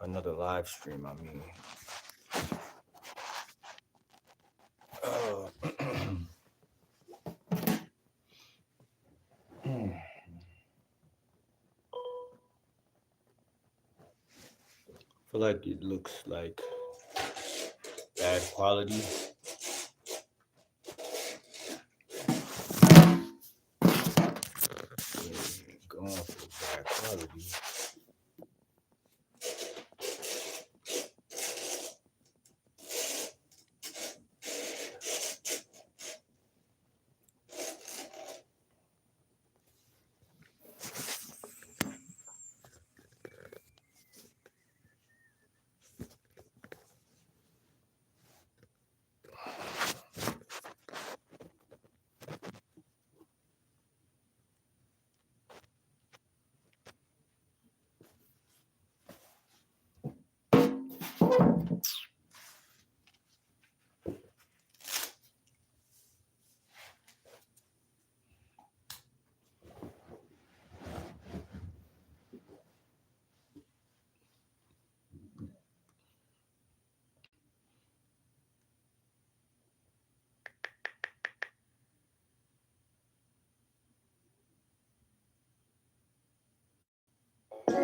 another live stream. Uh, feel like it looks like bad quality. Yeah, going for bad quality.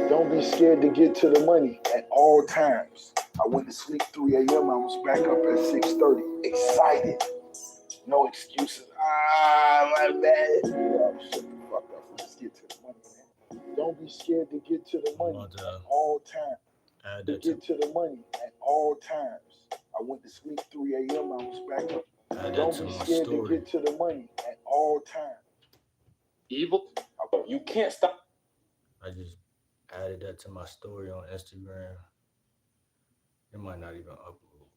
Don't be scared to get to the money at all times. I went to sleep 3 a.m. I was back up at 6:30. Excited. No excuses. My bad. Yo, shut the fuck up. Let's get to the money, man. Don't be scared to get to the I'm money about at to all times. add To that to get to the money at all times. I went to sleep 3 a.m. I was back up. Don't be my scared to story. get to the money at all times. Evil. You can't stop. I just added that to my story on Instagram. It might not even upload.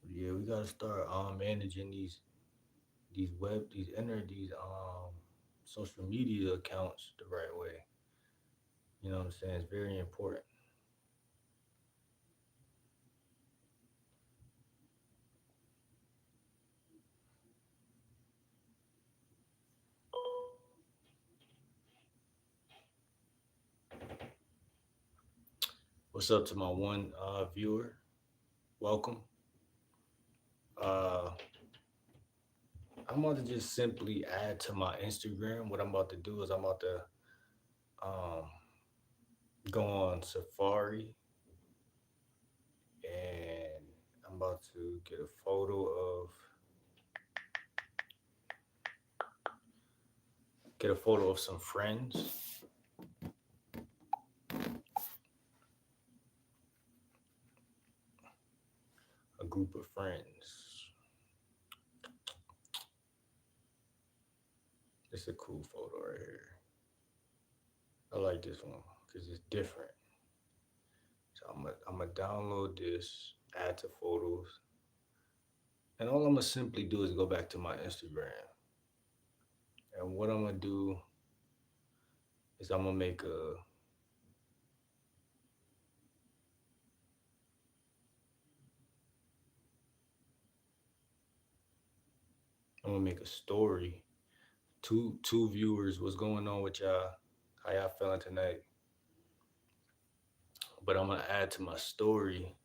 But yeah, we gotta start managing these social media accounts the right way. You know what I'm saying? It's very important. What's up to my one viewer? Welcome. Uh, I'm about to just simply add to my Instagram. What I'm about to do is I'm about to um, go on Safari and I'm about to get a photo of some friends, a group of friends. It's a cool photo right here. I like this one because it's different. So I'm gonna download this, add to photos, and all I'm gonna simply do is go back to my Instagram. And what I'm gonna do is I'm gonna make a story. Two viewers, what's going on with y'all? How y'all feeling tonight? But I'm gonna add to my story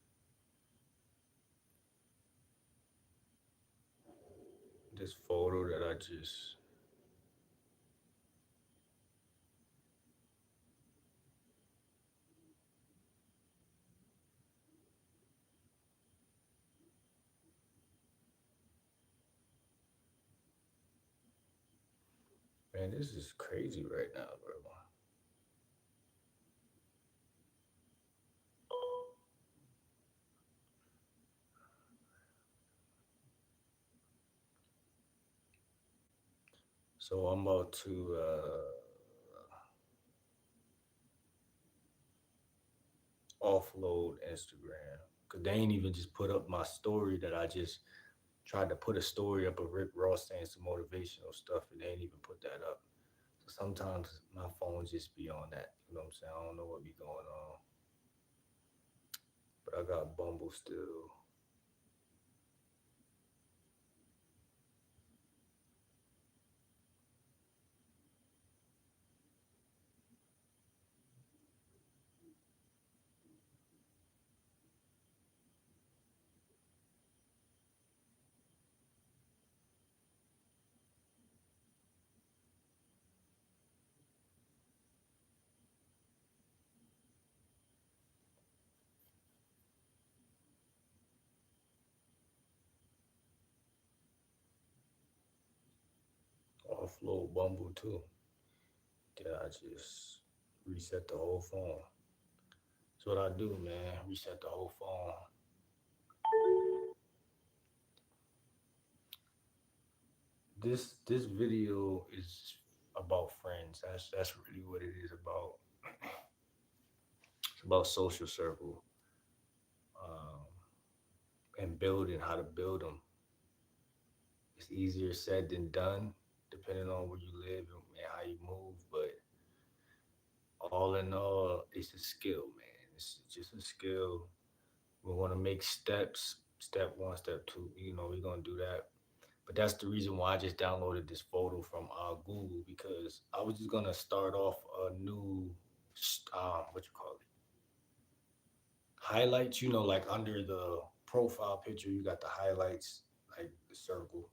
this photo that I just man, this is crazy right now, bro. So I'm about to offload Instagram because they ain't even just put up my story that I just tried to put a story up of Rick Ross saying some motivational stuff and they ain't even put that up. So sometimes my phone just be on that. You know what I'm saying? I don't know what be going on. But I got Bumble still. Flow Bumble too. Then I just reset the whole phone. That's what I do, man. Reset the whole phone. This video is about friends. That's really what it is about. It's about social circle, um, and building how to build them. It's easier said than done, depending on where you live and how you move. But all in all, it's a skill, man. It's just a skill. We want to make steps. Step one, step two. We're gonna do that. But that's the reason why I just downloaded this photo from Google because I was just gonna start off a new, what you call it, highlights. Like under the profile picture, you got the highlights, like the circle,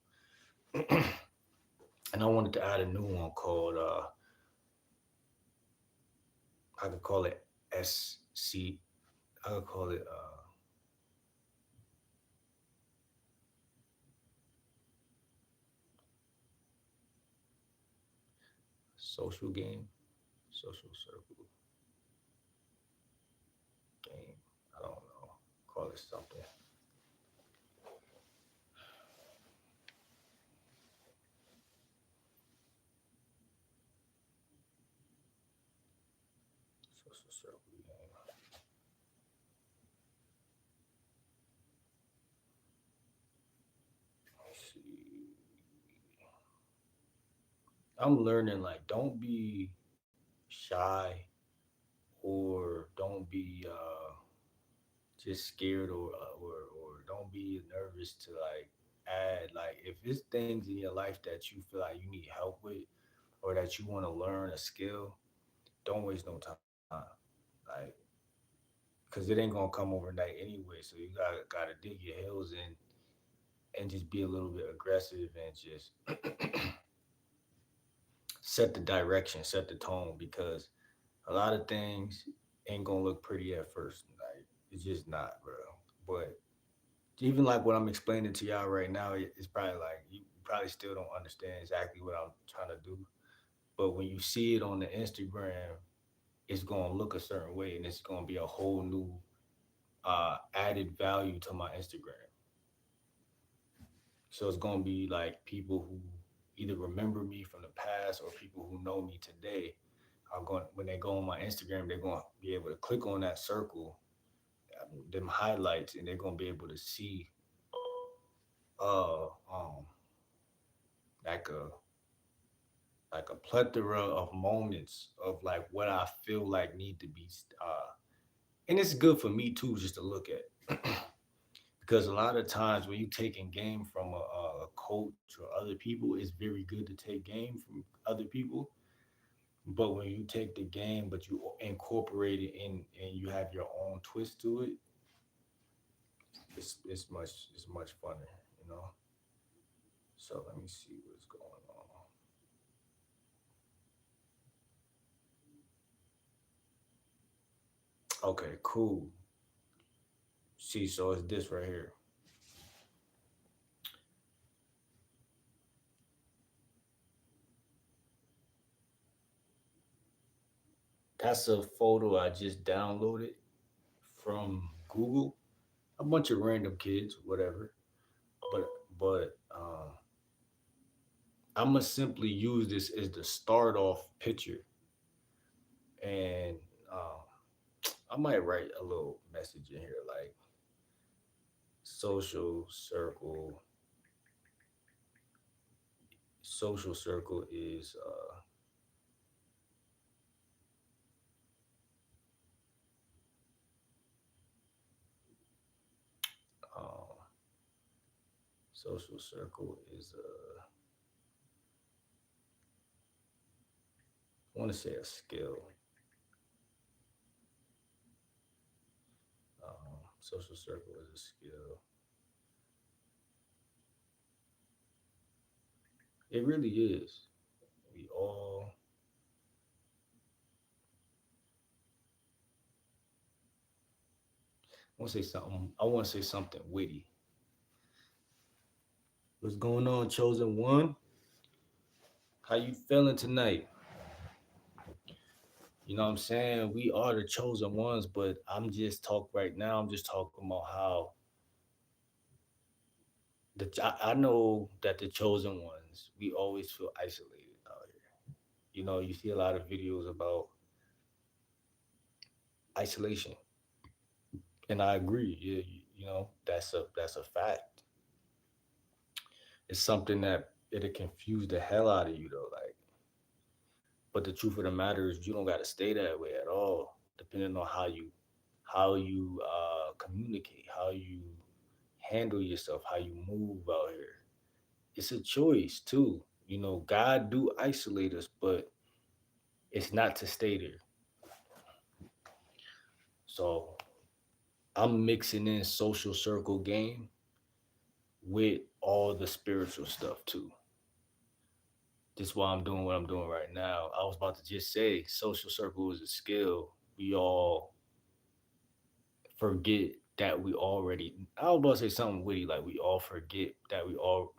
and I wanted to add a new one called I could call it SC. I could call it social game, social circle game. I don't know. Call it something. Social circle game. Let's see. I'm learning like don't be shy or don't be just scared or don't be nervous to like add like if it's things in your life that you feel like you need help with or that you want to learn a skill, don't waste no time. Like because it ain't gonna come overnight anyway. So you gotta dig your heels in and just be a little bit aggressive and just set the direction, set the tone because a lot of things ain't gonna look pretty at first. Like it's just not, bro. But even like what I'm explaining to y'all right now, it's probably like you probably still don't understand exactly what I'm trying to do. But when you see it on the Instagram, it's gonna look a certain way, and it's gonna be a whole new added value to my Instagram. So it's gonna be like people who either remember me from the past or people who know me today are going when they go on my Instagram, they're gonna be able to click on that circle, them highlights, and they're gonna be able to see uh um like a plethora of moments of like what I feel like need to be and it's good for me too just to look at because a lot of times when you taking game from a coach or other people, it's very good to take game from other people. But when you take the game, but you incorporate it in and you have your own twist to it, it's much funner, you know. So let me see what's going on. Okay, cool. See, so it's this right here. That's a photo I just downloaded from Google. A bunch of random kids, whatever. But I'm gonna simply use this as the start off picture, and um, I might write a little message in here like social circle. Social circle is um, social circle is I want to say a skill. Social circle is a skill. It really is. We all. I want to say something. I want to say something witty. What's going on, chosen one? How you feeling tonight? You know what I'm saying? We are the chosen ones, but I'm just talk right now. I'm just talking about how I know that the chosen ones, we always feel isolated out here. You know, you see a lot of videos about isolation, and I agree. You know, that's a fact. It's something that it'll confuse the hell out of you though. Like, but the truth of the matter is, you don't got to stay that way at all. Depending on how you communicate, how you handle yourself, how you move out here. It's a choice too. You know, God do isolate us, but it's not to stay there. So I'm mixing in social circle game with all the spiritual stuff too. This is why I'm doing what I'm doing right now. I was about to just say social circle is a skill. We all forget that we already I was about to say something witty, like we all forget that we all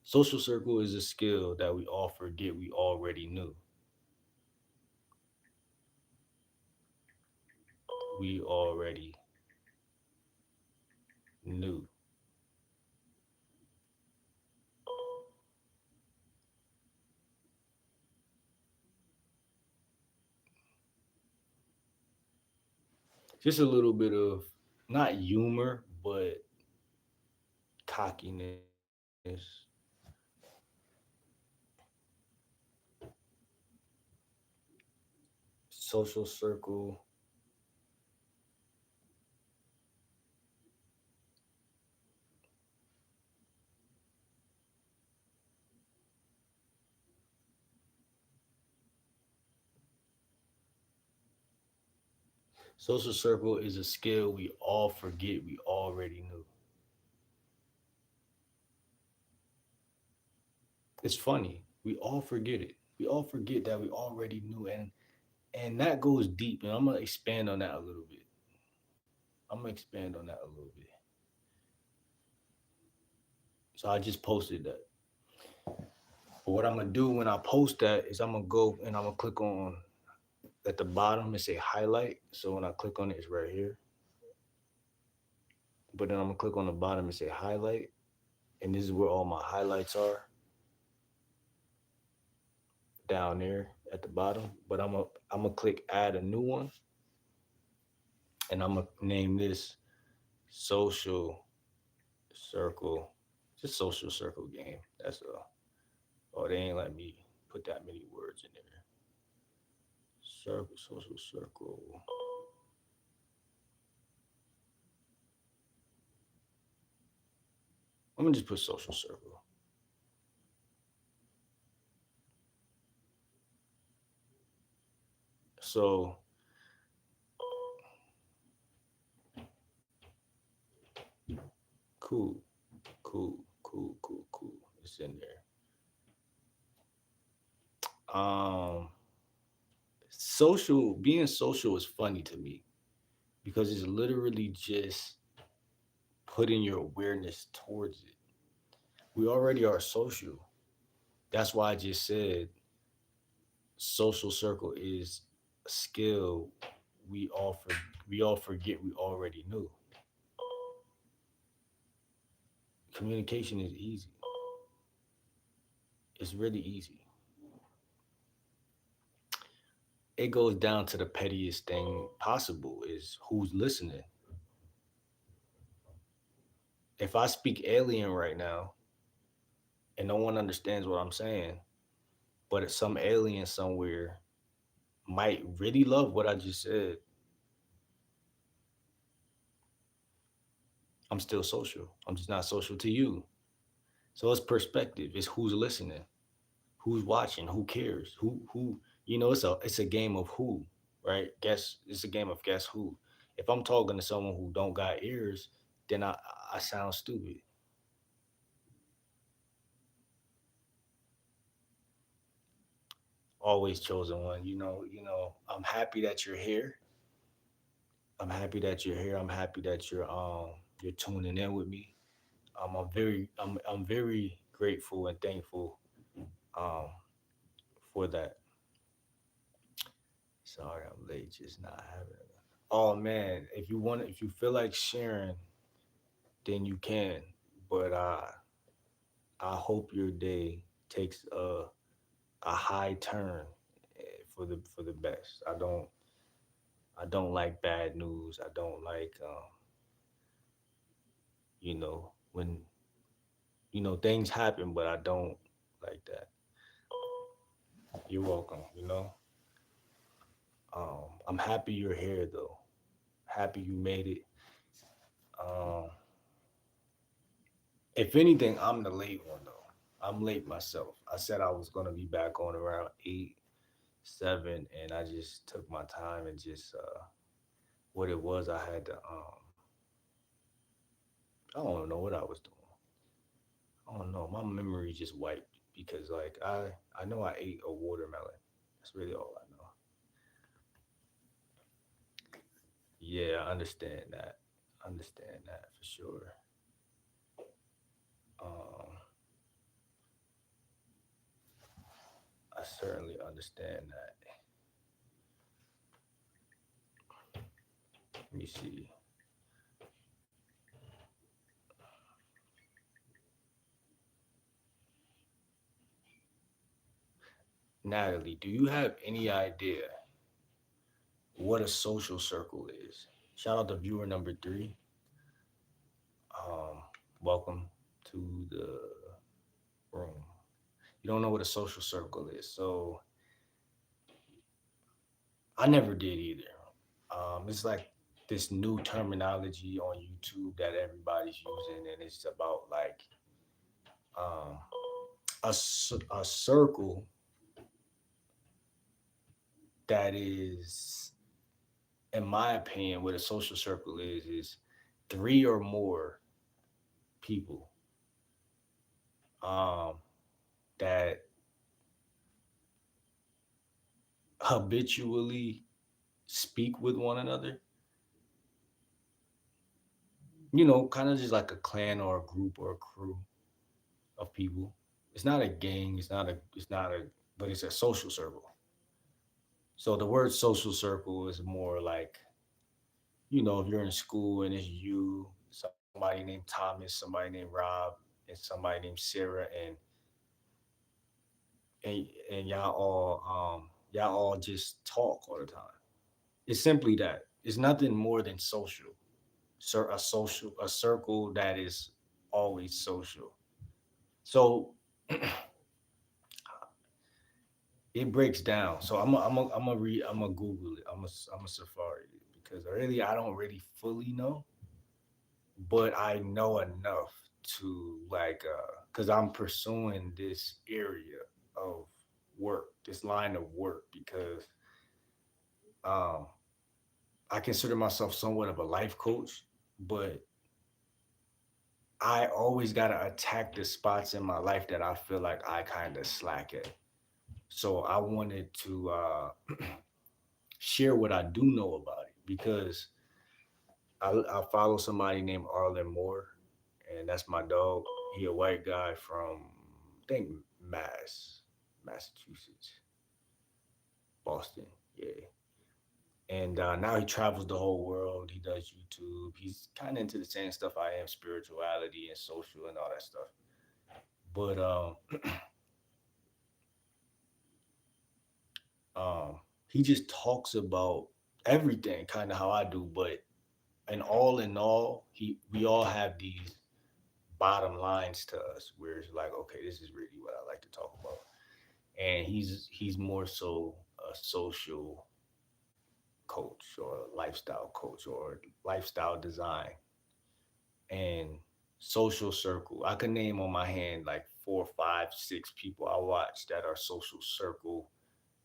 social circle is a skill that we all forget we already knew. We already knew. Just a little bit of not humor, but cockiness. Social circle. Social circle is a skill we all forget we already knew. It's funny. We all forget it. We all forget that we already knew, and that goes deep. And I'm gonna expand on that a little bit. I'm gonna expand on that a little bit. So I just posted that. But what I'm gonna do when I post that is I'm gonna go and I'm gonna click on at the bottom and say highlight. So when I click on it, it's right here. But then I'm gonna click on the bottom and say highlight, and this is where all my highlights are down there at the bottom. But I'm gonna click add a new one, and I'm gonna name this social circle, just social circle game. That's all. Oh, they ain't let me put that many words in there. Circle, social circle. I'm gonna just put social circle. So cool, cool. It's in there. Um, being social is funny to me because it's literally just putting your awareness towards it. We already are social. That's why I just said social circle is a skill we all for, we all forget we already knew. Communication is easy. It's really easy. It goes down to the pettiest thing possible is who's listening. If I speak alien right now and no one understands what I'm saying, but some alien somewhere might really love what I just said, I'm still social. I'm just not social to you. So it's perspective. It's who's listening, who's watching, who cares, who it's a game of who, right? Guess it's a game of guess who. If I'm talking to someone who don't got ears, then I sound stupid. Always chosen one. I'm happy that you're here. I'm happy that you're here. I'm happy that you're tuning in with me. I'm very grateful and thankful. Um for that. Sorry, I'm late. Just not having it. Oh man, if you feel like sharing, then you can. But I hope your day takes a high turn for the best. I don't like bad news. I don't like when things happen, but I don't like that. You're welcome. I'm happy you're here though. Happy you made it. Um, if anything, I'm the late one though. I'm late myself. I said I was gonna be back on around 8, 7, and I just took my time and just what it was I had to I don't know what I was doing. I don't know. My memory just wiped because like I know I ate a watermelon. That's really all I know. Yeah, I understand that. Understand that for sure. Um, I certainly understand that. Let me see. Natalie, do you have any idea what a social circle is? Shout out to viewer number 3. Um, welcome to the room. You don't know what a social circle is, so I never did either. It's like this new terminology on YouTube that everybody's using, and it's about like um, a circle that is, in my opinion, what a social circle is 3 or more people um, that habitually speak with one another. Kind of just like a clan or a group or a crew of people. It's not a gang. It's not a. But it's a social circle. So the word social circle is more like, if you're in school and it's you, somebody named Thomas, somebody named Rob, and somebody named Sarah, and y'all all just talk all the time. It's simply that. It's nothing more than social. A circle that is always social. So it breaks down. So I'm a Google it. I'm a Safari it because really I don't really fully know, but I know enough to like because I'm pursuing this area of work, this line of work because um I consider myself somewhat of a life coach, but I always gotta attack the spots in my life that I feel like I kind of slack at. So I wanted to share what I do know about it because I follow somebody named Arlen Moore, and that's my dog. He a white guy from I think Massachusetts, Boston. Yeah. And now he travels the whole world. He does YouTube. He's kind of into the same stuff I am, spirituality and social and all that stuff. But um, he just talks about everything, kind of how I do. But in all, we all have these bottom lines to us, where it's like, okay, this is really what I like to talk about. And he's more so a social coach or lifestyle coach or lifestyle design and social circle. I could name on my hand like 4, 5, 6 people I watch that are social circle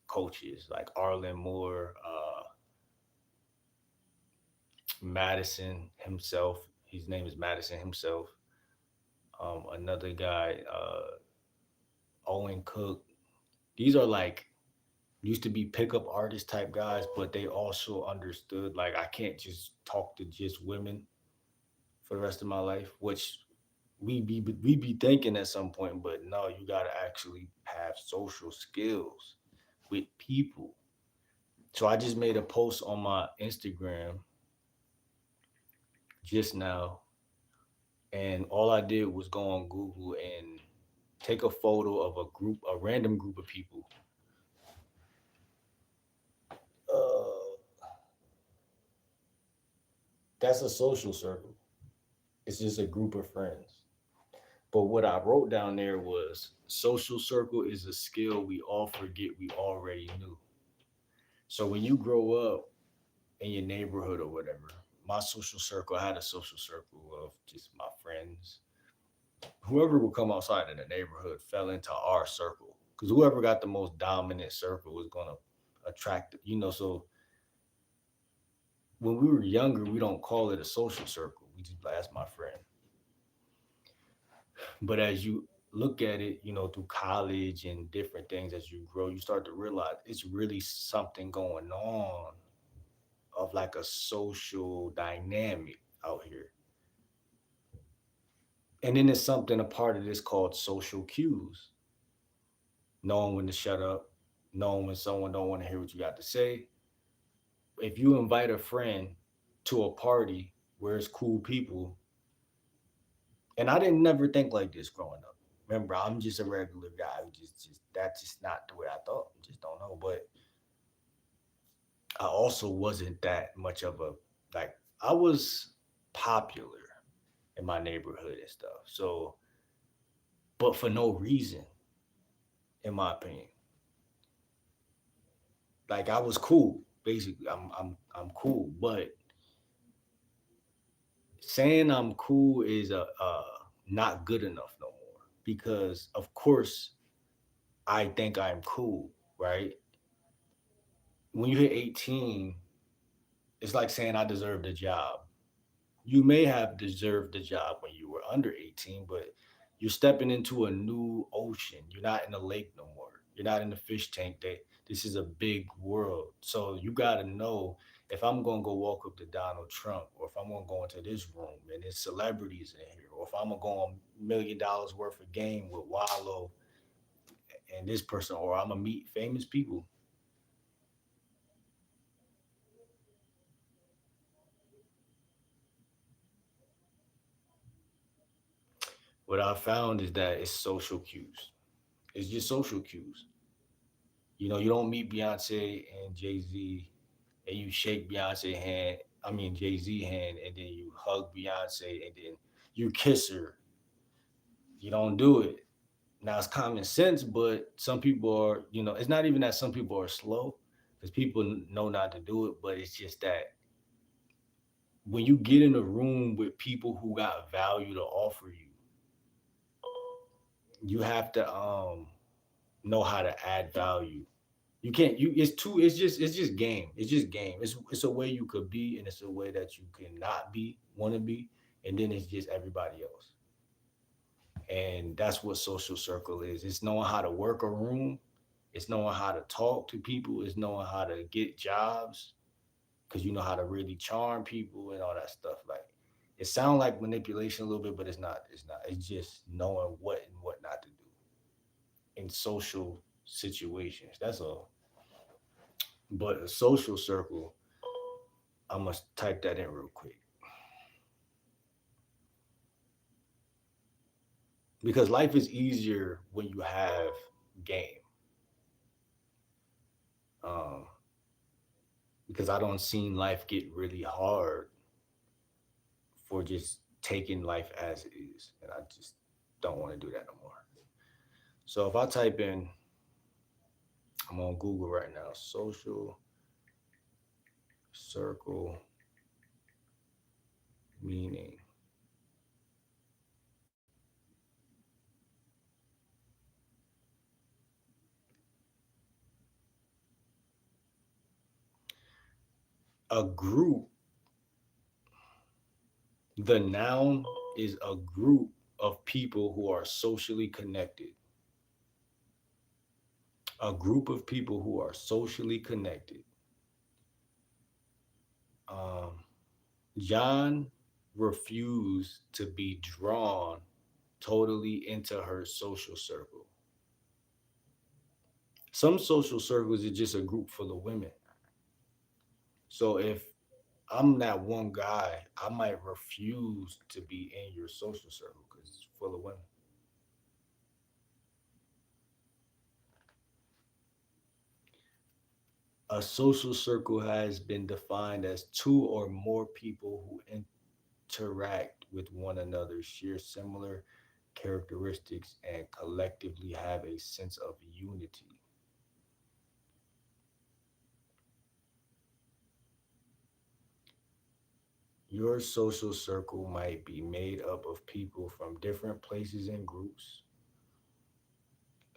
coaches, like Arlen Moore, Madison himself. His name is Madison himself. Another guy, Owen Cook. These are like used to be pickup artist type guys, but they also understood like I can't just talk to just women for the rest of my life, which we be thinking at some point, but no, you gotta actually have social skills. with people. So I just made a post on my Instagram just now, and all I did was go on Google and take a photo of a random group of people. Uh, that's a social circle. It's just a group of friends. But what I wrote down there was social circle is a skill we all forget we already knew. So when you grow up in your neighborhood or whatever, my social circle, I had a social circle of just my friends. Whoever would come outside in the neighborhood fell into our circle. Because whoever got the most dominant circle was going to attract, so when we were younger, we don't call it a social circle. We just like, that's my friend. But as you look at it, through college and different things, as you grow, you start to realize it's really something going on of like a social dynamic out here. And then there's something, a part of this called social cues, knowing when to shut up, knowing when someone don't want to hear what you got to say. If you invite a friend to a party where it's cool people, and I didn't never think like this growing up. Remember, I'm just a regular guy who just that's just not the way I thought. Just don't know. But I also wasn't that much of a like I was popular in my neighborhood and stuff. So, but for no reason, in my opinion. Like I was cool. Basically, I'm cool. But saying I'm cool is not good enough no more because of course I think I'm cool, right? When you hit 18, it's like saying I deserve the job. You may have deserved the job when you were under 18, but you're stepping into a new ocean. You're not in a lake no more. You're not in the fish tank. This is a big world. So you got to know if I'm going to go walk up to Donald Trump or if I'm going to go into this room and there's celebrities in here or if I'm going to go on $1 million worth of game with Wallow and this person or I'm going to meet famous people. What I found is that it's social cues. It's just social cues. You don't meet Beyonce and Jay Z and you shake Beyonce hand. I mean Jay Z hand, and then you hug Beyonce, and then you kiss her. You don't do it. Now it's common sense, but some people are. It's not even that some people are slow, because people know not to do it. But it's just that when you get in a room with people who got value to offer you, you have to know how to add value. You can't. It's too. It's just game. It's just game. It's a way you could be, and it's a way that you cannot be, want to be, and then it's just everybody else. And that's what social circle is. It's knowing how to work a room. It's knowing how to talk to people. It's knowing how to get jobs because you know how to really charm people and all that stuff. Like it sounds like manipulation a little bit, but it's not. It's not. It's just knowing what and what not to do in social situations. That's all. But a social circle, I must type that in real quick because life is easier when you have game. Um, because I don't seen life get really hard for just taking life as it is, and I just don't want to do that no more. So if I type in, I'm on Google right now, social circle meaning. A group, the noun is a group of people who are socially connected. A group of people who are socially connected. Um, John refused to be drawn totally into her social circle. Some social circles is just a group full of women. So if I'm that one guy, I might refuse to be in your social circle because it's full of women. A social circle has been defined as two or more people who interact with one another, share similar characteristics, and collectively have a sense of unity. Your social circle might be made up of people from different places and groups.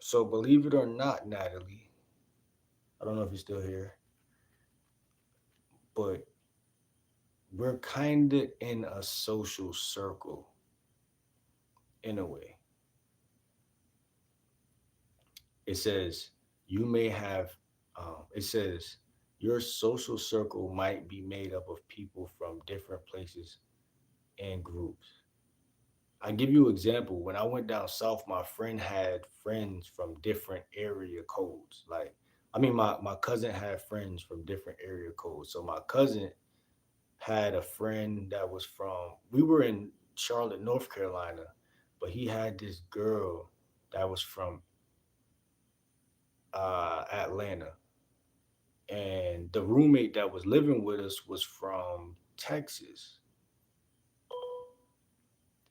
So, believe it or not, Natalie, I don't know if you're still here, but we're kind of in a social circle in a way. It says you may have, it says your social circle might be made up of people from different places and groups. I give you an example. When I went down south, my friend had friends from different area codes. Like, I mean, my cousin had friends from different area codes. So my cousin had a friend that was from, we were in Charlotte, North Carolina, but he had this girl that was from Atlanta. And the roommate that was living with us was from Texas.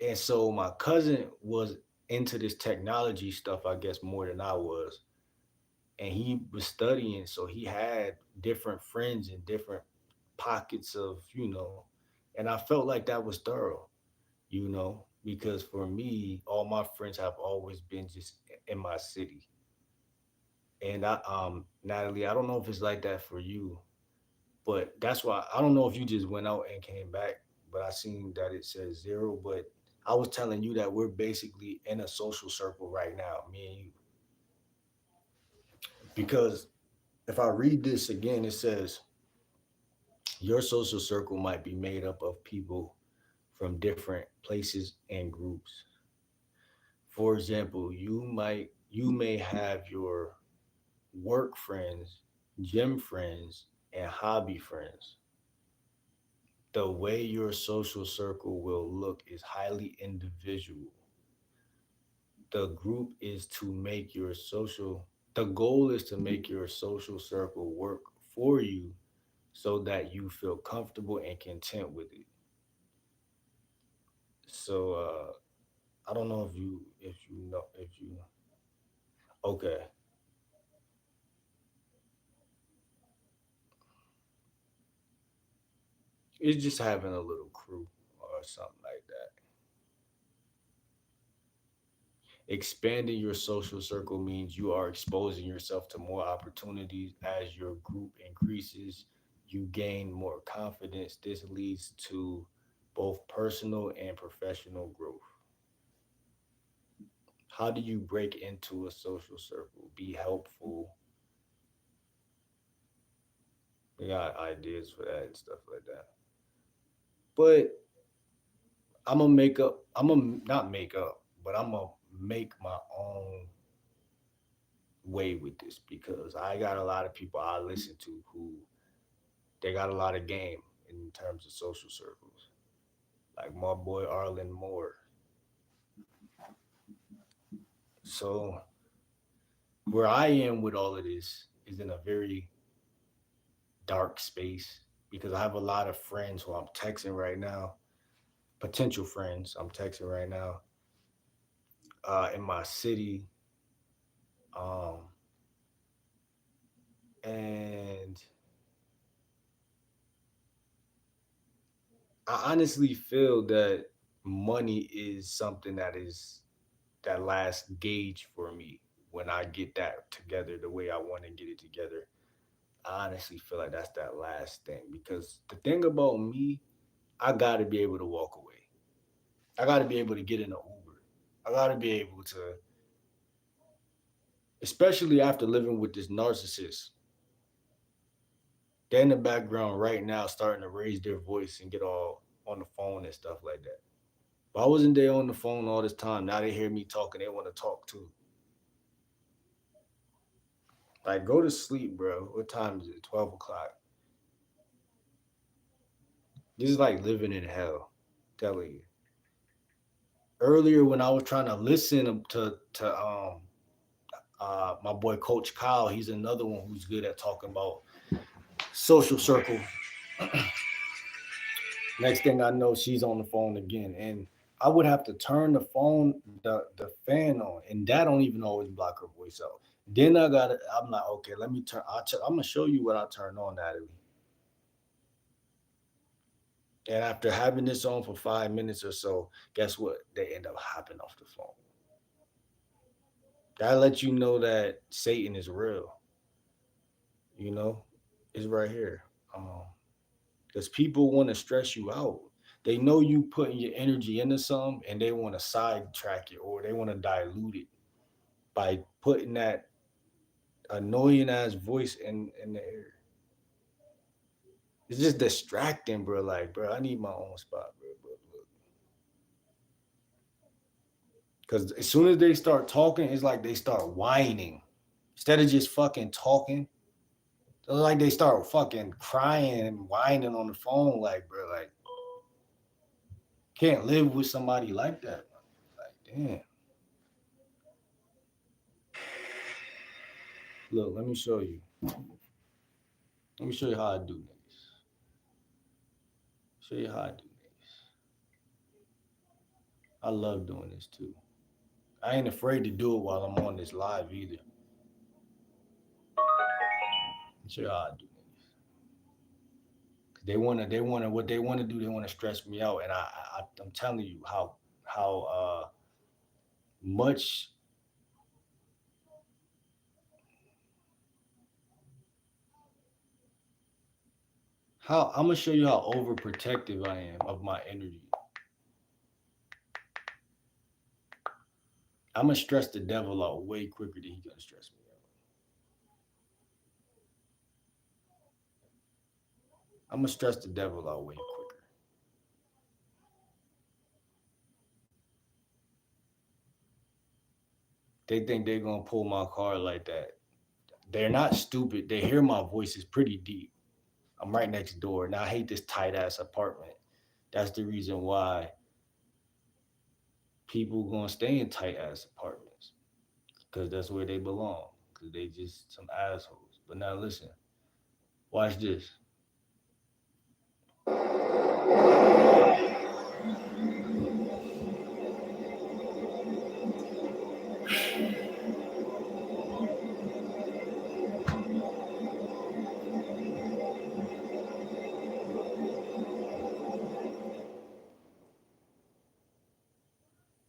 And so my cousin was into this technology stuff, I guess, more than I was. And he was studying, so he had different friends in different pockets of, and I felt like that was thorough, because for me, all my friends have always been just in my city. And Natalie, I don't know if it's like that for you, but that's why I don't know if you just went out and came back, but I seen that it says zero. But I was telling you that we're basically in a social circle right now, me and you, because if I read this again, it says your social circle might be made up of people from different places and groups. For example, you may have your work friends, gym friends, and hobby friends. The way your social circle will look is highly individual. The group is to make your social the goal is to make your social circle work for you so that you feel comfortable and content with it. So I don't know if you okay. It's just having a little crew or something like that. Expanding your social circle means you are exposing yourself to more opportunities as your group increases. You gain more confidence. This leads to both personal and professional growth. How do you break into a social circle? Be helpful. We got ideas for that and stuff like that. But I'm gonna not make up, but I'm gonna make my own way with this because I got a lot of people I listen to who they got a lot of game in terms of social circles. Like my boy Arlen Moore. So where I am with all of this is in a very dark space because I have a lot of friends who I'm texting right now, potential friends I'm texting right now, in my city. Um, and I honestly feel that money is something that last gauge for me when I get that together the way I want to get it together. I honestly feel like that's that last thing because the thing about me, I got to be able to walk away. I got to be able to get in an Uber. I got to be able to, especially after living with this narcissist. They're in the background right now starting to raise their voice and get all on the phone and stuff like that. But I wasn't there on the phone all this time. Now they hear me talking, they want to talk too. Like, go to sleep, bro. What time is it? 12 o'clock. This is like living in hell. Telling you. Earlier, when I was trying to listen to my boy Coach Kyle, he's another one who's good at talking about social circle. Next thing I know, she's on the phone again, and I would have to turn the fan on, and that don't even always block her voice out. Then I got it. I'm like, okay, let me turn. I'm gonna show you what I turned on, Natalie. And after having this on for 5 minutes or so, guess what? They end up hopping off the phone. That lets you know that Satan is real. You know, it's right here. Um, because people want to stress you out. They know you putting your energy into something, and they want to sidetrack it or they want to dilute it by putting that annoying ass voice in the air. It's just distracting, bro. Like, bro, I need my own spot, bro. Because as soon as they start talking, it's like they start whining instead of just fucking talking. It's like they start fucking crying and whining on the phone. Like, bro, like can't live with somebody like that. Like, damn. Look, let me show you. Let me show you how I do niggas. Show you how I do niggas. I love doing this too. I ain't afraid to do it while I'm on this live either. Show you how I do niggas. They wanna what they wanna do. They wanna stress me out, and I'm telling you how much how I'm gonna show you how overprotective I am of my energy. I'm gonna stress the devil out way quicker than he gonna stress me out. I'm gonna stress the devil out way quicker. They think they're gonna pull my card like that. They're not stupid. They hear my voice is pretty deep. I'm right next door. Now I hate this tight ass apartment. That's the reason why people gonna stay in tight ass apartments because that's where they belong. Because they just some assholes. But now listen, watch this.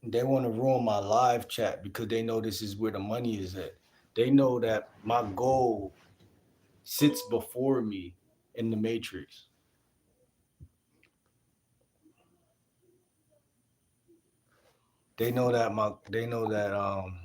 They want to ruin my live chat because they know this is where the money is at. They know that my goal sits before me in the matrix. They know that hold on.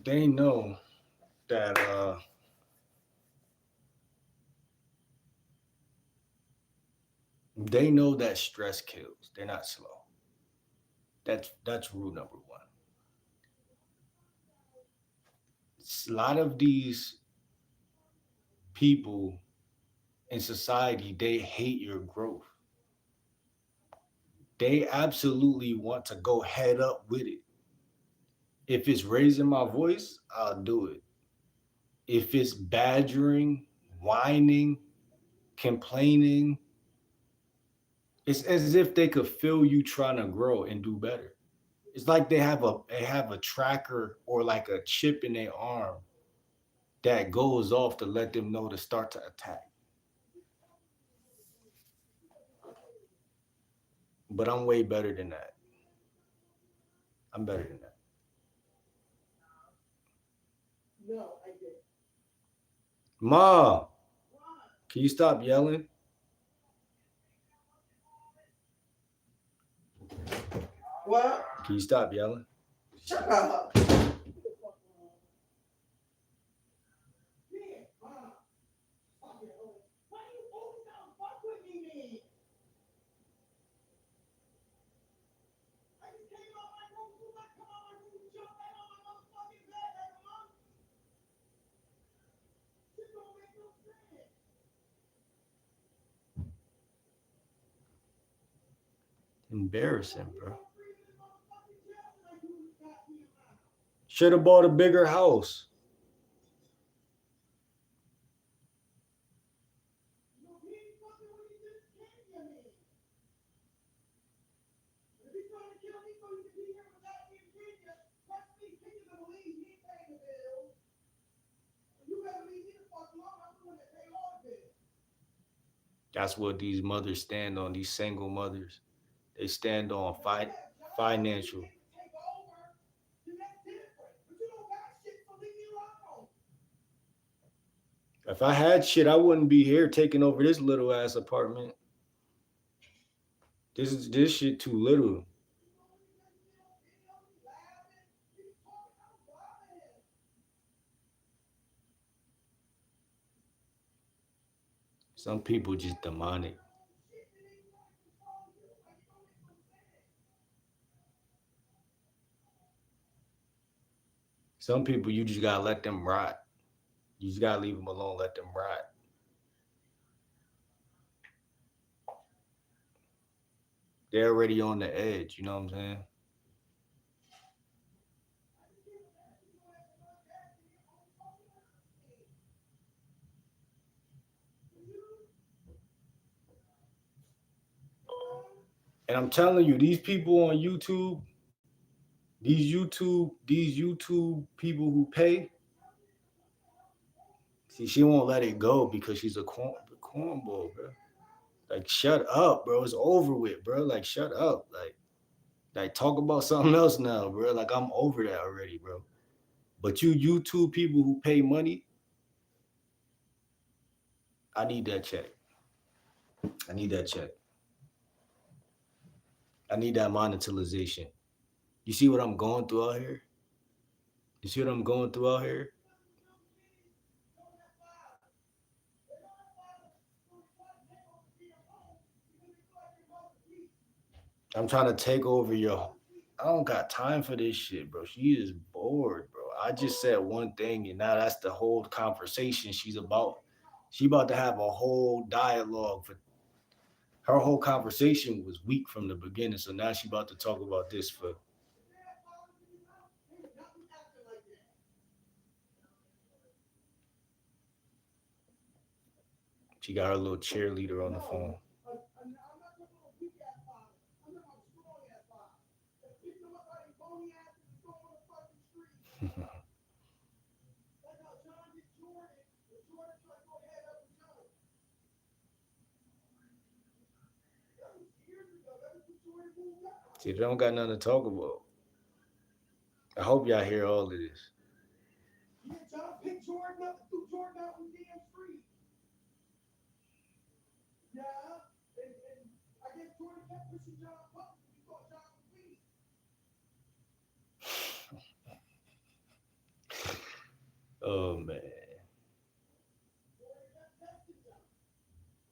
They know that they know that stress kills. They're not slow. That's rule number one. A lot of these people in society, they hate your growth. They absolutely want to go head up with it. If it's raising my voice, I'll do it. If it's badgering, whining, complaining, it's as if they could feel you trying to grow and do better. It's like they have a tracker or like a chip in their arm that goes off to let them know to start to attack. But I'm way better than that. I'm better than that. Ma, can you stop yelling? What? Can you stop yelling? Shut up. Embarrassing, bro. Should have bought a bigger house. That's what these mothers stand on, these single mothers. They stand on financial. If I had shit, I wouldn't be here taking over this little ass apartment. This shit too little. Some people just demonic. Some people you just gotta let them rot. You just gotta leave them alone, let them rot. They're already on the edge, you know what I'm saying? And I'm telling you, these people on YouTube, these YouTube people who pay, see, she won't let it go because she's a cornball, bro. Like, shut up, bro. It's over with, bro. Like, shut up. Like, talk about something else now, bro. Like, I'm over that already, bro. But you YouTube people who pay money, I need that check. I need that check. I need that monetization. You see what I'm going through out here? You see what I'm going through out here? I'm trying to take over your. I don't got time for this shit, bro. She is bored, bro. I just said one thing, and now that's the whole conversation she's about. She about to have a whole dialogue. For her whole conversation was weak from the beginning, so now she about to talk about this for. She got her little cheerleader on the phone. See, they don't got nothing to talk about. I hope y'all hear all of this. Yeah, John picked Jordan up and threw Jordan out on damn street. Yeah, and I guess Jordan kept pushing John up. He thought John was weak. Oh man.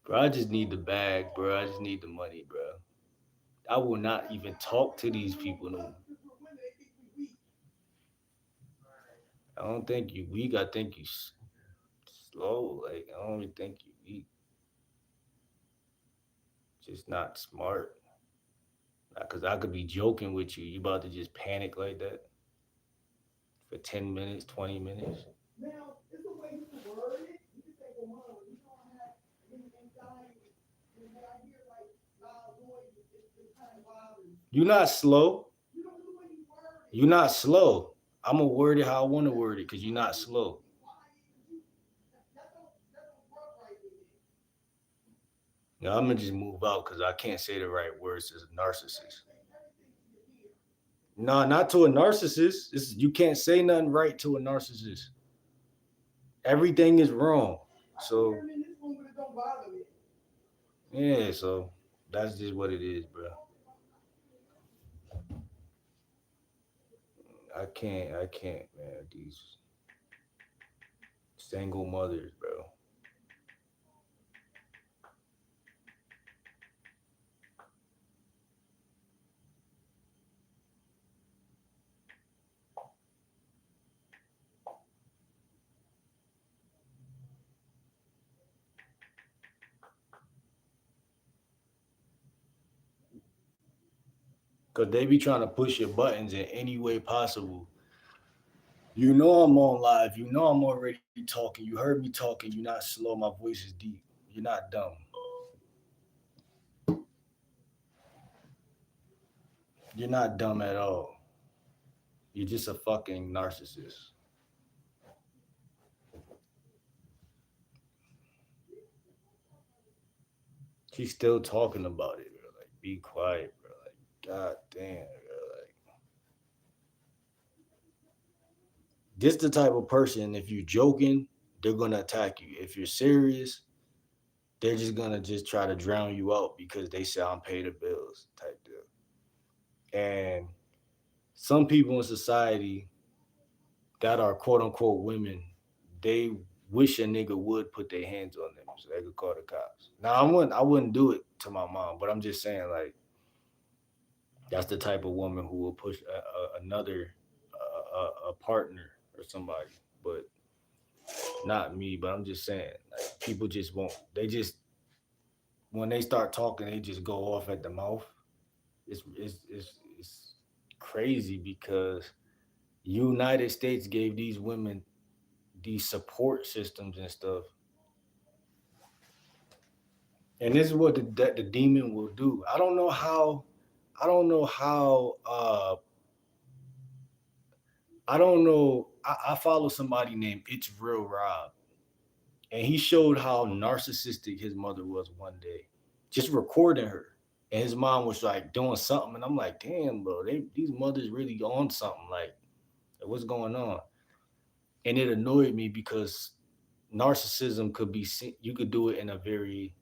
Bro, I just need the bag, bro. I just need the money, bro. I will not even talk to these people no more. I don't think you weak. I think you slow. Like, I don't even think you weak. Just not smart. Because I could be joking with you. You about to just panic like that for 10 minutes, 20 minutes. Now, it's the way you word it. You can say, well, mom, you don't have any anxiety. And when I hear like loud noise, it kind of bothers you. You're not slow. You don't do the way you word it. You're not slow. I'm going to word it how I want to word it because you're not slow. Now, I'm going to just move out because I can't say the right words as a narcissist. No, not to a narcissist. You can't say nothing right to a narcissist. everything is wrong. I can So hear him in this room, but it don't bother me. yeah, so that's just what it is, bro. I can't, man. These single mothers, bro. Cause they be trying to push your buttons in any way possible. You know I'm on live. You know I'm already talking. You heard me talking. You're not slow. My voice is deep. You're not dumb. You're not dumb at all. You're just a fucking narcissist. She's still talking about it, bro. Like, be quiet, bro. Like, god damn, bro. Like, this the type of person. If you're joking, they're gonna attack you. If you're serious, they're just gonna just try to drown you out because they say I'm paid the bills type deal. And some people in society that are quote unquote women, they wish a nigga would put their hands on them so they could call the cops. Now I wouldn't do it to my mom, but I'm just saying like that's the type of woman who will push another a partner or somebody, but not me. But I'm just saying like people just won't. They just when they start talking, they just go off at the mouth. It's crazy because United States gave these women these support systems and stuff. And this is what the demon will do. I don't know how I don't know I follow somebody named It's Real Rob, and he showed how narcissistic his mother was one day, just recording her. And his mom was like doing something, and I'm like, damn, bro, these mothers really on something. Like, what's going on? And it annoyed me because narcissism could be you could do it in a very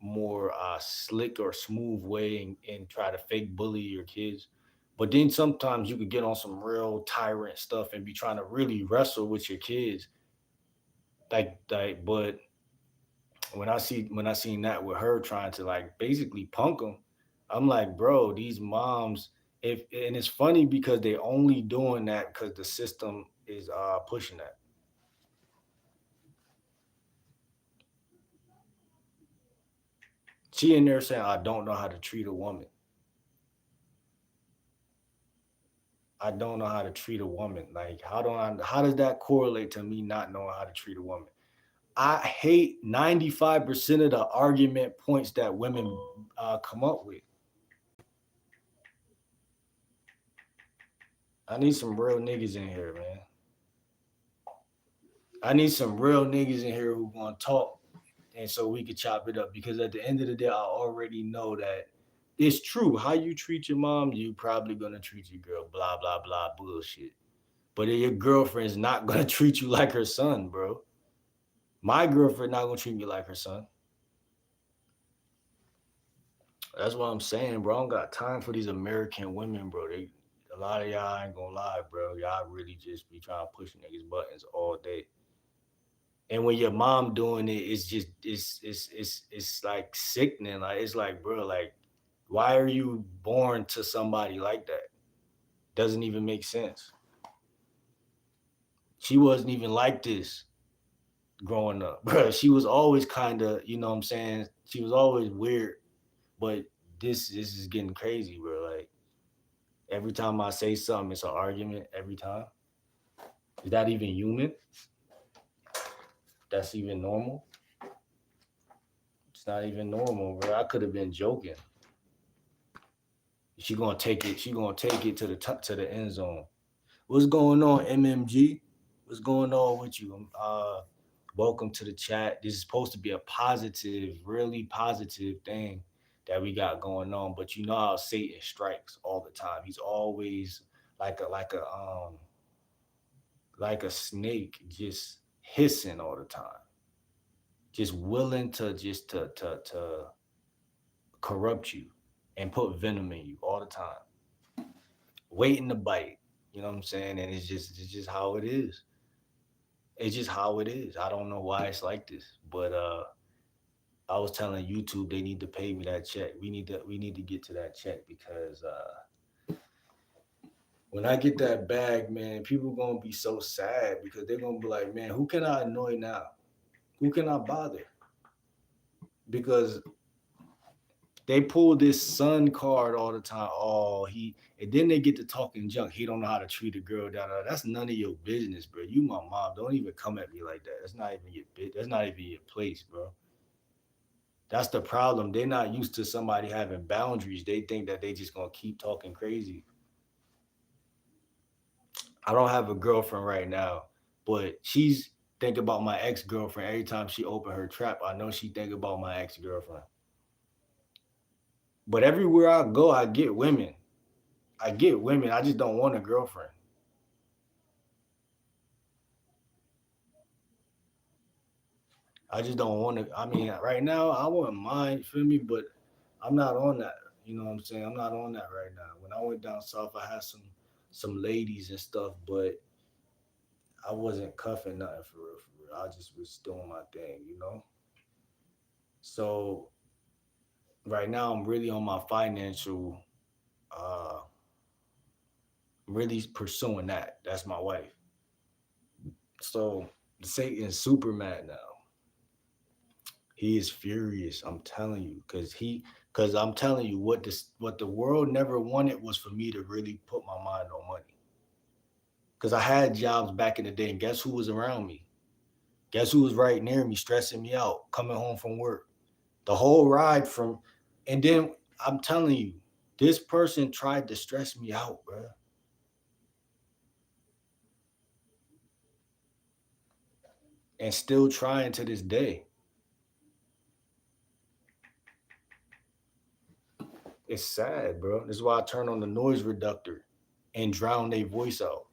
more slick or smooth way and try to fake bully your kids, but then sometimes you could get on some real tyrant stuff and be trying to really wrestle with your kids but when I seen that with her trying to like basically punk them, I'm like, bro, these moms, if and it's funny because they only doing that because the system is pushing that. She in there saying I don't know how to treat a woman. I don't know how to treat a woman. Like, how does that correlate to me not knowing how to treat a woman? I hate 95% of the argument points that women come up with. I need some real niggas in here, man. I need some real niggas in here who gonna talk, and so we can chop it up. Because at the end of the day, I already know that it's true. How you treat your mom, you probably gonna treat your girl. Blah blah blah bullshit. But your girlfriend's not gonna treat you like her son, bro. My girlfriend not gonna treat me like her son. That's what I'm saying, bro. I don't got time for these American women, bro. A lot of y'all ain't gonna lie, bro. Y'all really just be trying to push niggas buttons all day. And when your mom doing it, it's just it's like sickening. Like it's like, bro, like why are you born to somebody like that? Doesn't even make sense. She wasn't even like this growing up, bro. She was always kind of, you know what I'm saying? She was always weird, but this is getting crazy, bro. Like every time I say something, it's an argument every time. Is that even human? That's even normal? It's not even normal, bro. I could have been joking. She gonna take it. She gonna take it to to the end zone. What's going on, MMG? What's going on with you? Welcome to the chat. This is supposed to be a positive, really positive thing that we got going on. But you know how Satan strikes all the time. He's always like a snake, just hissing all the time, just willing to just to corrupt you and put venom in you all the time, waiting to bite. You know what I'm saying? And it's just how it is. It's just how it is. I don't know why it's like this, but I was telling YouTube they need to pay me that check. We need to get to that check because when I get that bag, man, people gonna be so sad because they're gonna be like, man, who can I annoy now? Who can I bother? Because they pull this son card all the time. Oh, and then they get to talking junk. He don't know how to treat a girl. That's none of your business, bro. You my mom. Don't even come at me like that. That's not even your bit. That's not even your place, bro. That's the problem. They're not used to somebody having boundaries. They think that they just gonna keep talking crazy. I don't have a girlfriend right now, but she's think about my ex girlfriend every time she open her trap. I know she think about my ex girlfriend. But everywhere I go, I get women. I get women. I just don't want a girlfriend. I just don't want to. I mean, right now I wouldn't mind, feel me, but I'm not on that. You know what I'm saying? I'm not on that right now. When I went down south, I had some ladies and stuff, but I wasn't cuffing nothing for real, for real. I just was doing my thing, you know. So right now I'm really on my financial, uh, really pursuing that. That's my wife. So Satan's super mad now. He is furious. I'm telling you, because I'm telling you, what the world never wanted was for me to really put my mind on money. Because I had jobs back in the day, and guess who was around me? Guess who was right near me, stressing me out, coming home from work, the whole ride from, and then I'm telling you, this person tried to stress me out, bro, and still trying to this day. It's sad, bro. This is why I turn on the noise reductor and drown their voice out.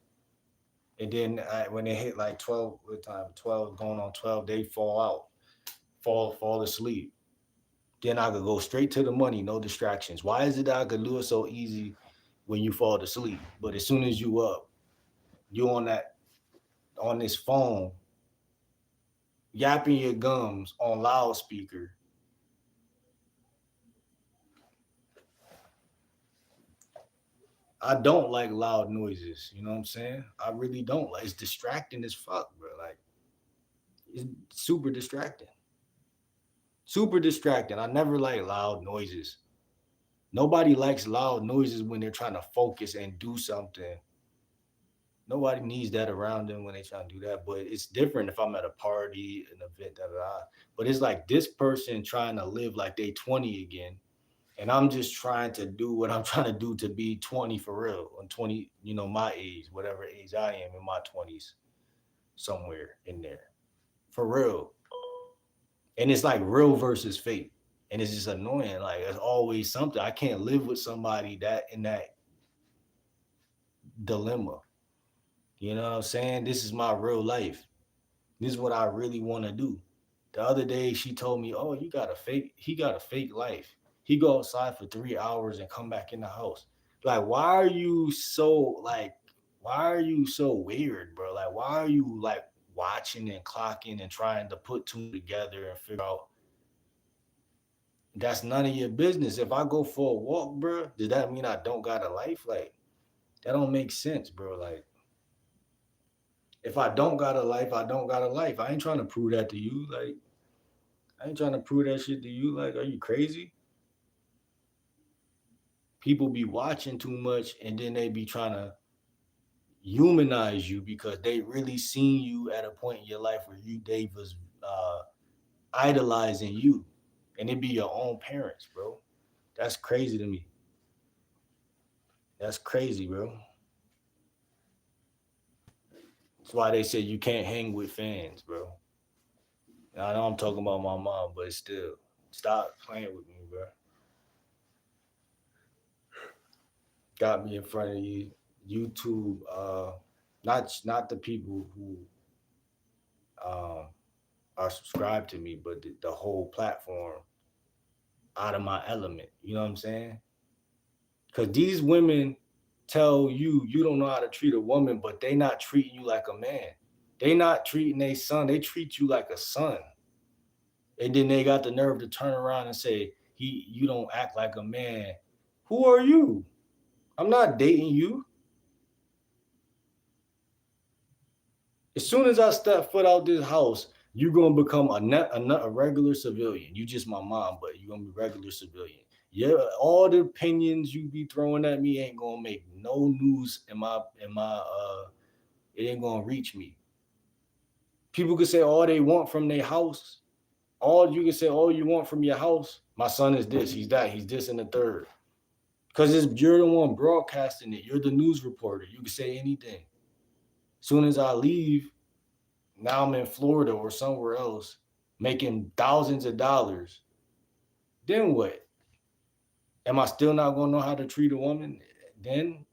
And then when they hit like 12, what time? 12, going on 12, they fall out, fall asleep. Then I could go straight to the money, no distractions. Why is it that I could do it so easy when you fall asleep? But as soon as you up, you on this phone, yapping your gums on loudspeaker. I don't like loud noises. You know what I'm saying? I really don't. Like, it's distracting as fuck, bro. Like, it's super distracting. Super distracting. I never like loud noises. Nobody likes loud noises when they're trying to focus and do something. Nobody needs that around them when they trying to do that. But it's different if I'm at a party, an event, da da da. But it's like this person trying to live like they 20 again. And I'm just trying to do what I'm trying to do to be 20 for real. On 20, my age, whatever age I am in my 20s, somewhere in there. For real. And it's like real versus fake. And it's just annoying. Like it's always something. I can't live with somebody that in that dilemma. You know what I'm saying? This is my real life. This is what I really want to do. The other day she told me, "Oh, he got a fake life. He go outside for 3 hours and come back in the house." Like, why are you so weird, bro? Like, why are you like watching and clocking and trying to put two together and figure out that's none of your business. If I go for a walk, bro, does that mean I don't got a life? Like, that don't make sense, bro. Like, if I don't got a life, I don't got a life. I ain't trying to prove that to you. Like, I ain't trying to prove that shit to you. Like, are you crazy? People be watching too much and then they be trying to humanize you because they really seen you at a point in your life where they was idolizing you. And it be your own parents, bro. That's crazy to me. That's crazy, bro. That's why they say you can't hang with fans, bro. I know I'm talking about my mom, but still, stop playing with me, bro. Got me in front of you, YouTube. Not the people who um, are subscribed to me, but the whole platform out of my element. You know what I'm saying? Because these women tell you don't know how to treat a woman, but they not treating you like a man. They not treating their son. They treat you like a son. And then they got the nerve to turn around and say, you don't act like a man. Who are you? I'm not dating you. As soon as I step foot out this house, you're gonna become a regular civilian. You just my mom, but you're gonna be regular civilian. Yeah, all the opinions you be throwing at me ain't gonna make no news in my it ain't gonna reach me. People can say all they want from their house. All you can say all you want from your house. My son is this, he's that, he's this and the third. Cause you're the one broadcasting it. You're the news reporter. You can say anything. Soon as I leave, now I'm in Florida or somewhere else making thousands of dollars. Then what? Am I still not gonna know how to treat a woman? Then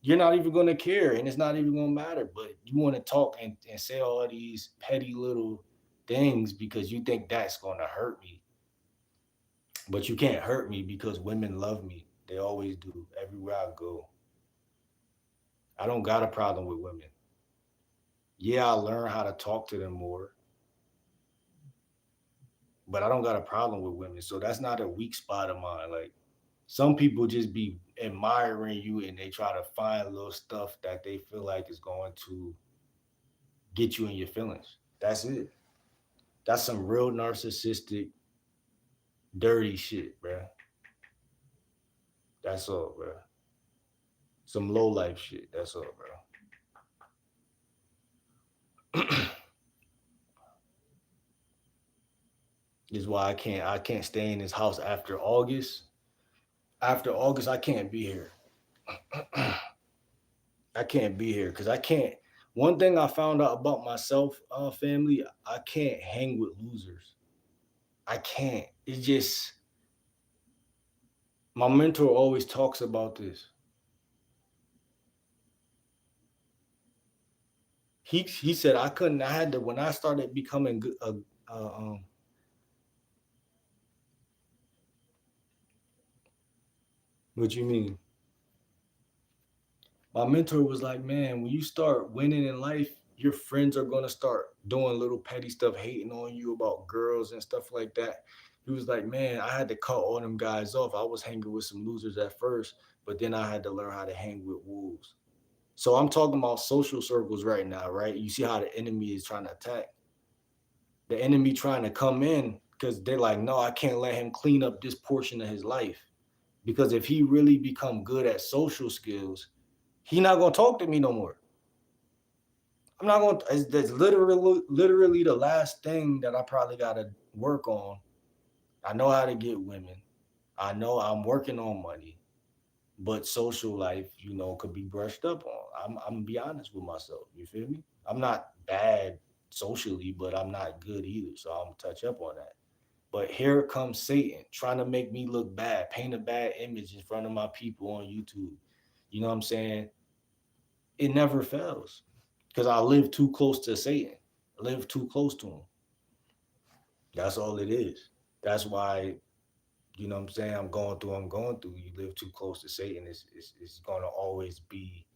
you're not even gonna care and it's not even gonna matter. But you wanna talk and say all these petty little things because you think that's gonna hurt me. But you can't hurt me because women love me. They always do. Everywhere I go. I don't got a problem with women. Yeah, I learn how to talk to them more, but I don't got a problem with women. So that's not a weak spot of mine. Like some people just be admiring you and they try to find little stuff that they feel like is going to get you in your feelings. That's it. That's some real narcissistic, dirty shit, bruh. That's all, bruh. Some low life shit. That's all, bro. This is why I can't stay in this house after August. After August, I can't be here. I can't be here because I can't. One thing I found out about myself, family, I can't hang with losers. I can't. It's just my mentor always talks about this. He said I couldn't. I had to when I started becoming good. What you mean? My mentor was like, man, when you start winning in life, your friends are gonna start doing little petty stuff, hating on you about girls and stuff like that. He was like, man, I had to cut all them guys off. I was hanging with some losers at first, but then I had to learn how to hang with wolves. So I'm talking about social circles right now, right? You see how the enemy is trying to attack. The enemy trying to come in because they're like, no, I can't let him clean up this portion of his life. Because if he really become good at social skills, he not gonna talk to me no more. I'm not gonna. That's literally the last thing that I probably gotta work on. I know how to get women. I know I'm working on money, but social life, could be brushed up on. I'm gonna be honest with myself. You feel me? I'm not bad socially, but I'm not good either. So I'm gonna touch up on that. But here comes Satan trying to make me look bad, paint a bad image in front of my people on YouTube. You know what I'm saying? It never fails because I live too close to Satan. I live too close to him. That's all it is. That's why, what I'm saying, I'm going through. You live too close to Satan. It's going to always be,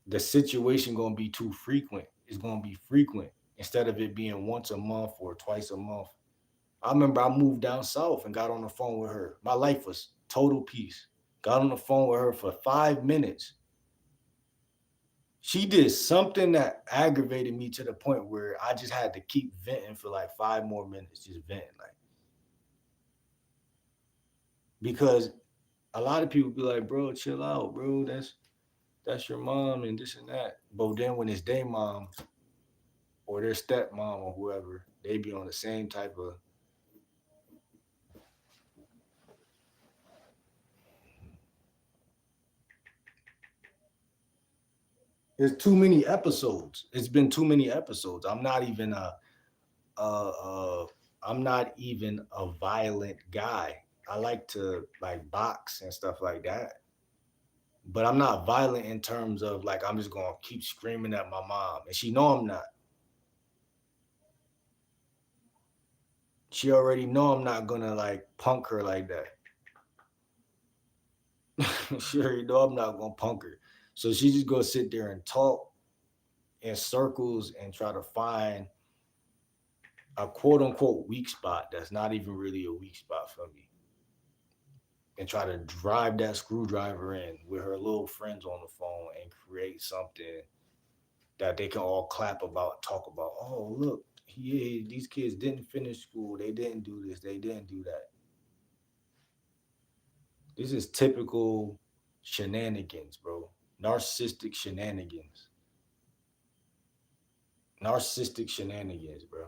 the situation going to be too frequent. It's going to be frequent instead of it being once a month or twice a month. I remember I moved down south and got on the phone with her. My life was total peace. Got on the phone with her for 5 minutes. She did something that aggravated me to the point where I just had to keep venting for like 5 more minutes, just venting, like, because a lot of people be like, bro, chill out, bro. That's your mom and this and that. But then when it's their mom or their stepmom or whoever, they be on the same type of. There's too many episodes. It's been too many episodes. uh, uh, I'm not even a violent guy. I like to like box and stuff like that. But I'm not violent in terms of like I'm just gonna keep screaming at my mom, and she know I'm not. She already know I'm not gonna like punk her like that. She already know I'm not gonna punk her. So she just gonna sit there and talk in circles and try to find a quote unquote weak spot that's not even really a weak spot for me. And try to drive that screwdriver in with her little friends on the phone and create something that they can all clap about, talk about. Oh, look, yeah, these kids didn't finish school. They didn't do this. They didn't do that. This is typical shenanigans, bro. Narcissistic shenanigans. Narcissistic shenanigans, bro.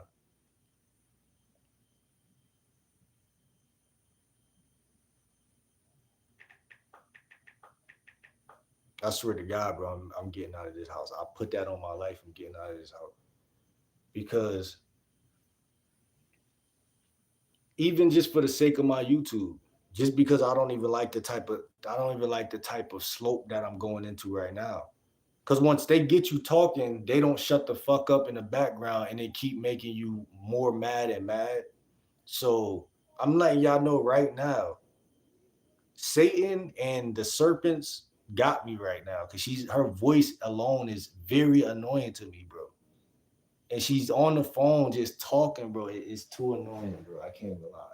I swear to God, bro, I'm getting out of this house. I put that on my life. I'm getting out of this house because even just for the sake of my YouTube, just because I don't even like the type of slope that I'm going into right now. Because once they get you talking, they don't shut the fuck up in the background and they keep making you more mad and mad. So I'm letting y'all know right now, Satan and the serpents got me right now because her voice alone is very annoying to me, bro. And she's on the phone just talking, bro. It's too annoying, bro. I can't even lie.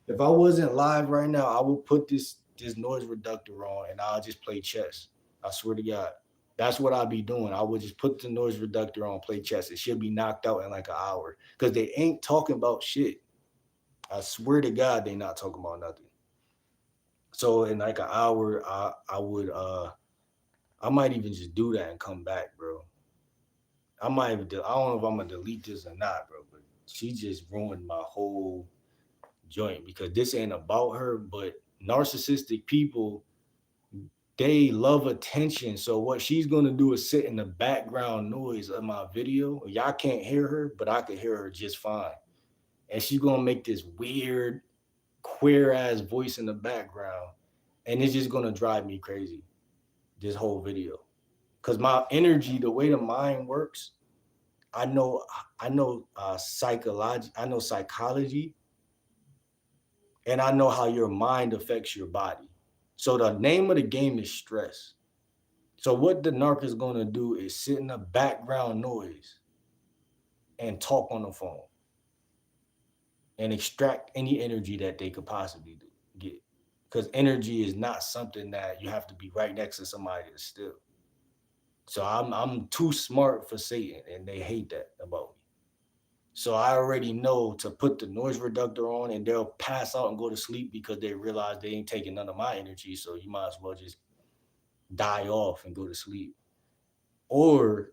If I wasn't live right now, I would put this noise reductor on and I'll just play chess. I swear to God. That's what I'd be doing. I would just put the noise reductor on, play chess. It should be knocked out in like an hour. Because they ain't talking about shit. I swear to God, they not talking about nothing. So in like an hour, I might even just do that and come back, bro. I don't know if I'm gonna delete this or not, bro. But she just ruined my whole joint because this ain't about her, but narcissistic people, they love attention. So what she's gonna do is sit in the background noise of my video. Y'all can't hear her, but I can hear her just fine. And she's gonna make this weird, queer ass voice in the background, and it's just gonna drive me crazy. This whole video, cause my energy, the way the mind works, I know, psychology. I know psychology, and I know how your mind affects your body. So the name of the game is stress. So what the narc is gonna do is sit in the background noise and talk on the phone and extract any energy that they could possibly get. Because energy is not something that you have to be right next to somebody to steal. So I'm too smart for Satan, and they hate that about me. So I already know to put the noise reductor on, and they'll pass out and go to sleep because they realize they ain't taking none of my energy. So you might as well just die off and go to sleep. Or,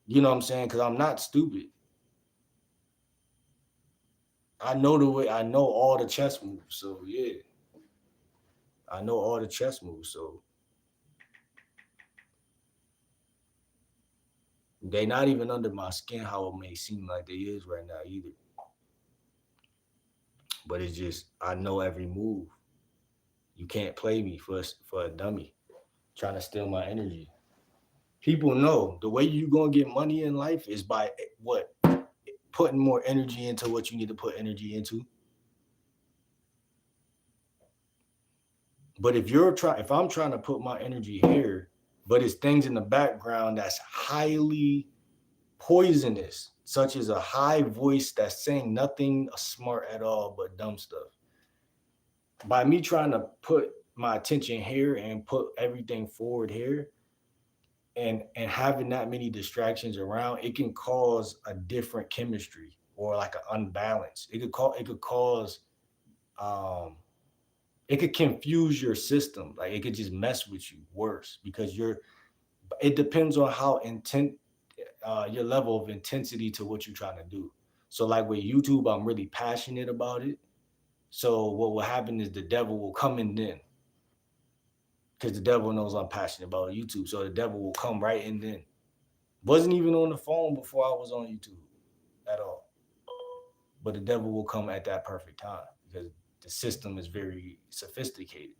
you know what I'm saying? Because I'm not stupid. I know the way. I know all the chess moves. So yeah, I know all the chess moves. So they not even under my skin how it may seem like they is right now either. But it's just I know every move. You can't play me for a dummy trying to steal my energy. People know the way you gonna get money in life is by what, putting more energy into what you need to put energy into. But if I'm trying to put my energy here, but it's things in the background that's highly poisonous, such as a high voice that's saying nothing smart at all but dumb stuff. By me trying to put my attention here and put everything forward here, and having that many distractions around, it can cause a different chemistry or like an unbalance. It could cause um it could confuse your system. Like it could just mess with you worse because it depends on how intent your level of intensity to what you're trying to do. So like with YouTube, I'm really passionate about it. So what will happen is the devil will come in then because the devil knows I'm passionate about YouTube. So the devil will come right in then. Wasn't even on the phone before I was on YouTube at all. But the devil will come at that perfect time because the system is very sophisticated.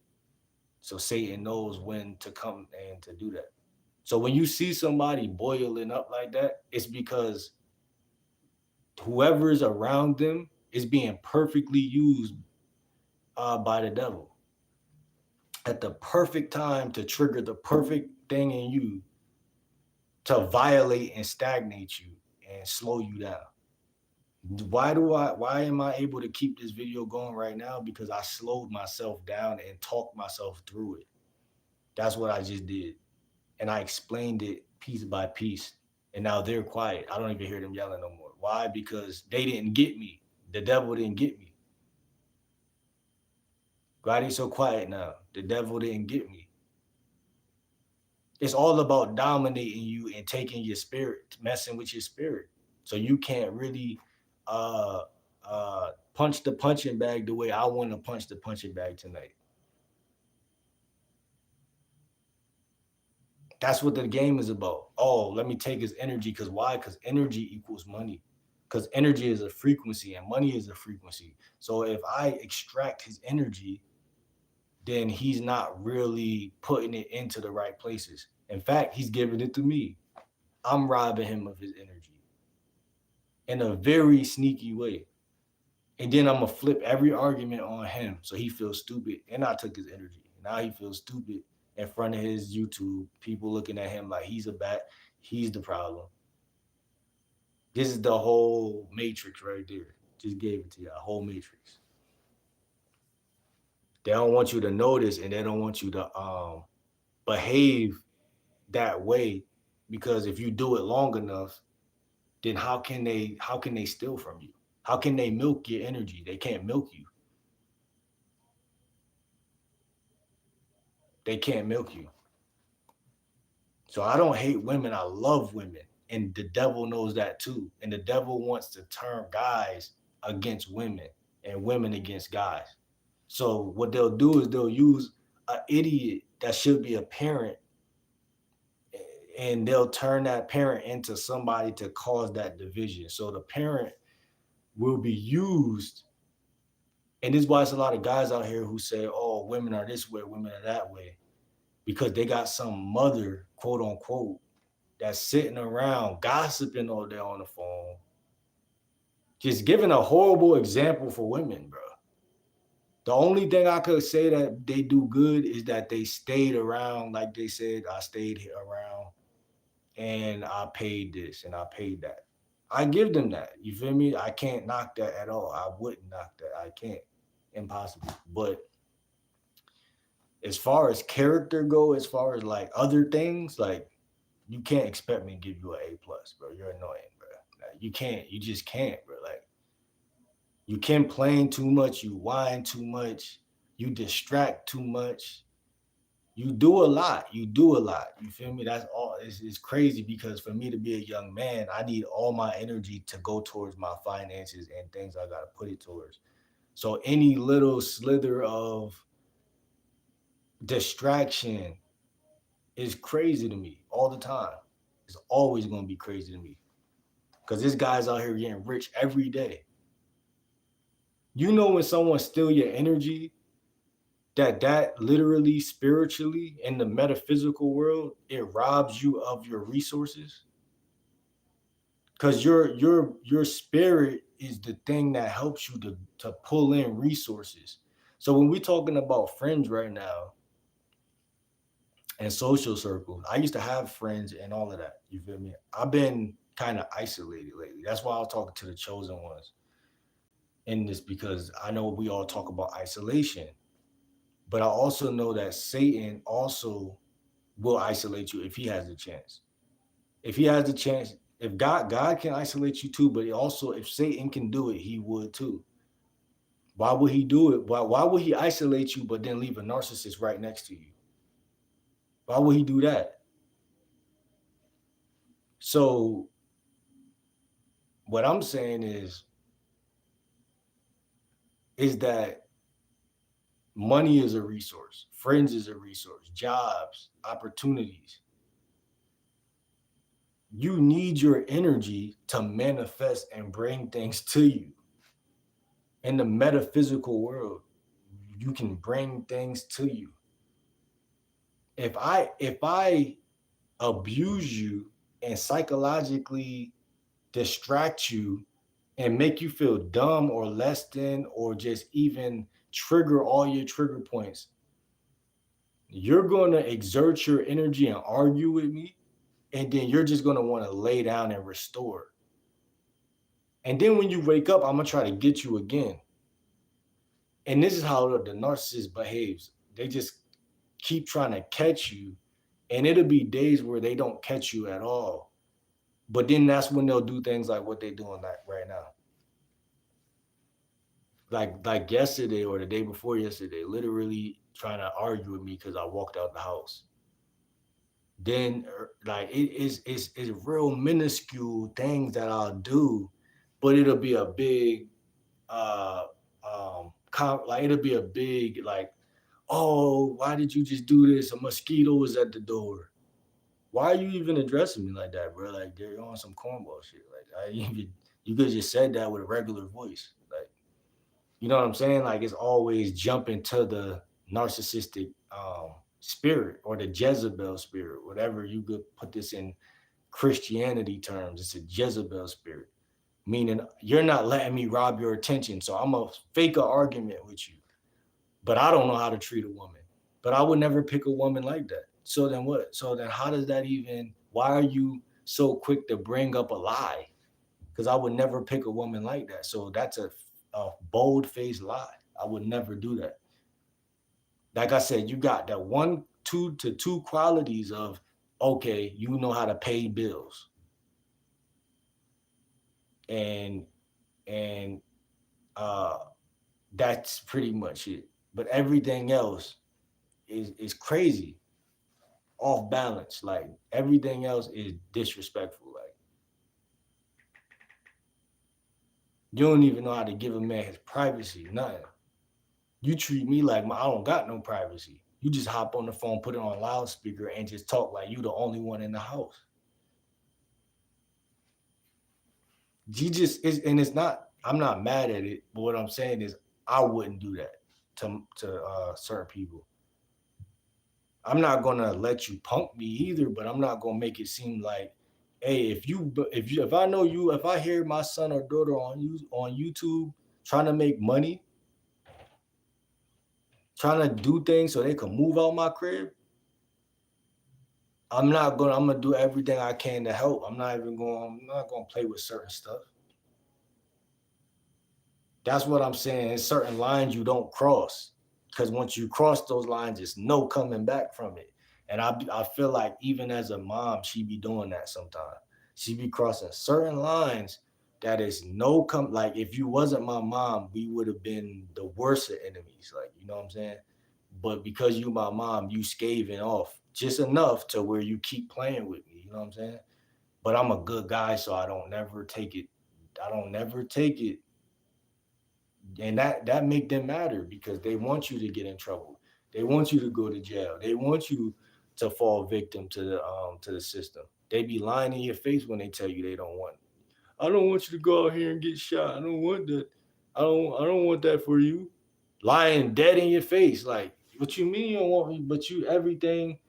So Satan knows when to come and to do that. So when you see somebody boiling up like that, it's because whoever is around them It's being perfectly used by the devil at the perfect time to trigger the perfect thing in you to violate and stagnate you and slow you down. Why am I able to keep this video going right now? Because I slowed myself down and talked myself through it. That's what I just did. And I explained it piece by piece. And now they're quiet. I don't even hear them yelling no more. Why? Because they didn't get me. The devil didn't get me. Why they so quiet now? The devil didn't get me. It's all about dominating you and taking your spirit, messing with your spirit. So you can't really uh punch the punching bag the way I want to punch the punching bag tonight. That's what the game is about. Oh, let me take his energy. Because why? Because energy equals money. Because energy is a frequency and money is a frequency. So if I extract his energy, then he's not really putting it into the right places. In fact, he's giving it to me. I'm robbing him of his energy in a very sneaky way. And then I'm going to flip every argument on him so he feels stupid. And I took his energy. Now he feels stupid in front of his YouTube. People looking at him like he's he's the problem. This is the whole matrix right there. Just gave it to you, a whole matrix. They don't want you to notice and they don't want you to behave that way, because if you do it long enough, then how can they steal from you? How can they milk your energy? They can't milk you. They can't milk you. So I don't hate women. I love women. And the devil knows that too. And the devil wants to turn guys against women and women against guys. So what they'll do is they'll use an idiot that should be a parent, and they'll turn that parent into somebody to cause that division. So the parent will be used. And this is why it's a lot of guys out here who say, oh, women are this way, women are that way, because they got some mother, quote unquote, that's sitting around gossiping all day on the phone, just giving a horrible example for women, bro. The only thing I could say that they do good is that they stayed around, like they said, I stayed around and I paid this and I paid that. I give them that. You feel me? I can't knock that at all. I wouldn't knock that. I can't. Impossible. But as far as character go, as far as like other things, like you can't expect me to give you an A plus, bro. You're annoying, bro. Like, you can't. You just can't, bro. Like you complain too much. You whine too much. You distract too much. You do a lot. You do a lot. You feel me? That's all. It's crazy because for me to be a young man, I need all my energy to go towards my finances and things I got to put it towards. So any little slither of distraction is crazy to me all the time. It's always going to be crazy to me because this guy's out here getting rich every day. You know, when someone steals your energy, that literally spiritually in the metaphysical world, it robs you of your resources, because your spirit is the thing that helps you to pull in resources. So when we're talking about friends right now and social circles, I used to have friends and all of that. You feel me? I've been kind of isolated lately. That's why I was talking to the chosen ones in this, because I know we all talk about isolation. But I also know that Satan also will isolate you if he has the chance. If he has the chance, if God can isolate you too, but also if Satan can do it, he would too. Why would he do it? Why would he isolate you but then leave a narcissist right next to you? Why would he do that? So what I'm saying is that money is a resource, friends is a resource, jobs, opportunities. You need your energy to manifest and bring things to you. In the metaphysical world, you can bring things to you. If I abuse you and psychologically distract you and make you feel dumb or less than, or just even trigger all your trigger points, you're going to exert your energy and argue with me, and then you're just going to want to lay down and restore. And then when you wake up, I'm going to try to get you again. And this is how the narcissist behaves. They just keep trying to catch you, and it'll be days where they don't catch you at all. But then that's when they'll do things like what they're doing like right now. Like yesterday or the day before yesterday, literally trying to argue with me because I walked out the house. Then like it's real minuscule things that I'll do, but it'll be a big uh like it'll be a big like, oh, why did you just do this? A mosquito was at the door. Why are you even addressing me like that, bro? Like they're on some cornball shit. Like you could just said that with a regular voice. Like, you know what I'm saying? Like it's always jumping to the narcissistic spirit or the Jezebel spirit, whatever you could put this in Christianity terms. It's a Jezebel spirit, meaning you're not letting me rob your attention. So I'm gonna fake an argument with you, but I don't know how to treat a woman. But I would never pick a woman like that. So then what? So then how does that even? Why are you so quick to bring up a lie? Because I would never pick a woman like that. So that's a bold faced lie. I would never do that. Like I said, you got that two qualities of, okay, you know how to pay bills, and and uh that's pretty much it. But everything else is crazy, off balance. Like everything else is disrespectful. Like you don't even know how to give a man his privacy. Nothing. You treat me like I don't got no privacy. You just hop on the phone, put it on loudspeaker, and just talk like you the only one in the house. You just is, and it's not. I'm not mad at it, but what I'm saying is I wouldn't do that to certain people. I'm not gonna let you punk me either, but I'm not gonna make it seem like, hey, if I know you, if I hear my son or daughter on YouTube trying to make money, trying to do things so they can move out my crib, I'm gonna do everything I can to help. I'm not gonna play with certain stuff. That's what I'm saying. There's certain lines you don't cross. Because once you cross those lines, there's no coming back from it. And I feel like even as a mom, she be doing that sometimes. She be crossing certain lines that is no come. Like if you wasn't my mom, we would have been the worst of enemies. Like, you know what I'm saying? But because you my mom, you scaving off just enough to where you keep playing with me. You know what I'm saying? But I'm a good guy, so I don't never take it. I don't never take it, and that make them matter because they want you to get in trouble. They want you to go to jail. They want you to fall victim to the system. They be lying in your face when they tell you they don't want. I don't want you to go out here and get shot. I don't want that. I don't want that for you. Lying dead in your face. Like, what you mean you don't want me? But you everything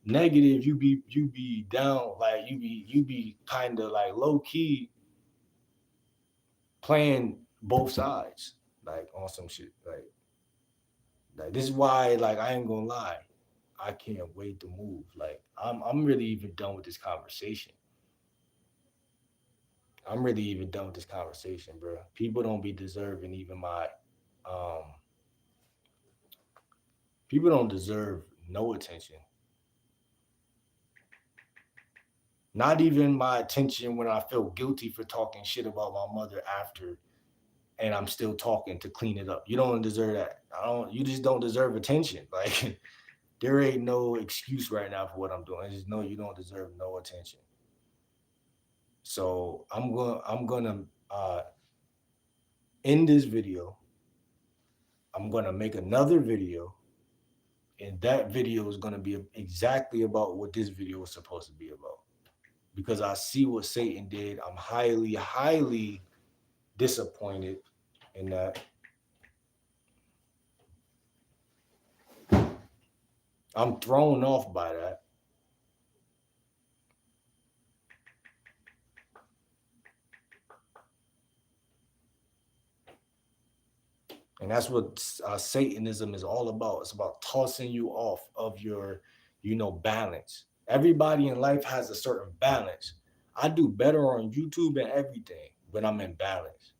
negative, you be down, like you be kind of like low key playing both sides, like on some shit. Like this is why, like I ain't gonna lie, I can't wait to move. Like I'm really even done with this conversation. I'm really even done with this conversation, bro. People don't be deserving even my um people don't deserve no attention. Not even my attention when I feel guilty for talking shit about my mother after and I'm still talking to clean it up. You don't deserve that. You just don't deserve attention. Like there ain't no excuse right now for what I'm doing. I just know you don't deserve no attention. So I'm gonna end this video. I'm gonna make another video, and that video is gonna be exactly about what this video was supposed to be about. Because I see what Satan did. I'm highly, highly disappointed in that. I'm thrown off by that. And that's what Satanism is all about. It's about tossing you off of your, balance. Everybody in life has a certain balance. I do better on YouTube and everything when I'm in balance.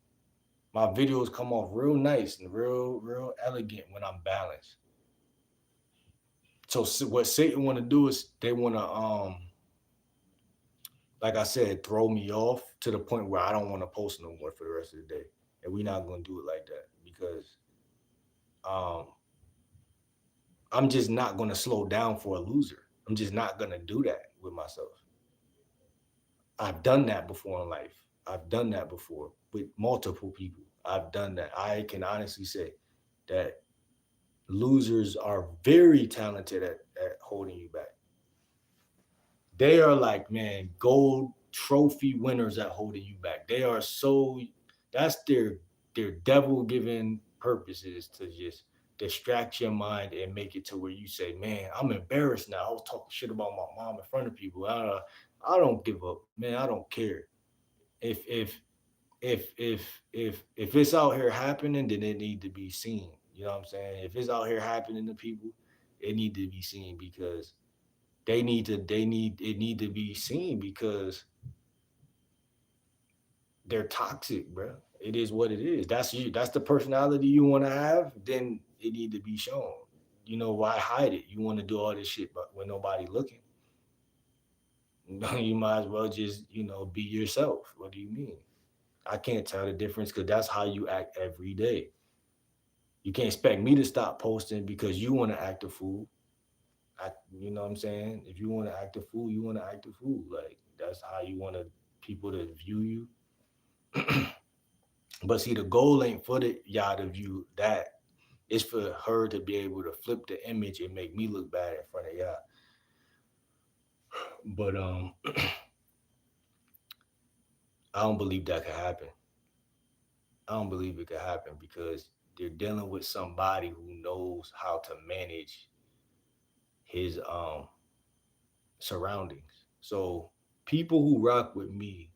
My videos come off real nice and real elegant when I'm balanced. So what Satan want to do is they want to like I said, throw me off to the point where I don't want to post no more for the rest of the day. And we're not gonna do it like that because um I'm just not gonna slow down for a loser. I'm just not gonna do that with myself. I've done that before in life. I've done that before with multiple people. I've done that. I can honestly say that losers are very talented at holding you back. They are like, man, gold trophy winners at holding you back. They are so that's their devil given purposes to just distract your mind and make it to where you say, man, I'm embarrassed now. I was talking shit about my mom in front of people. I don't give up, man. I don't care. If it's out here happening, then it need to be seen. You know what I'm saying? If it's out here happening to people, it need to be seen because they need to be seen because they're toxic, bro. It is what it is. That's you. That's the personality you want to have. Then it need to be shown. Why hide it? You want to do all this shit, but when nobody looking, you might as well just be yourself. What do you mean? I can't tell the difference because that's how you act every day. You can't expect me to stop posting because you want to act a fool. You know what I'm saying? If you want to act a fool, you want to act a fool. Like that's how you want people to view you. But see, the goal ain't for y'all to view that. It's for her to be able to flip the image and make me look bad in front of y'all. But I don't believe that could happen. I don't believe it could happen because they're dealing with somebody who knows how to manage his surroundings. So people who rock with me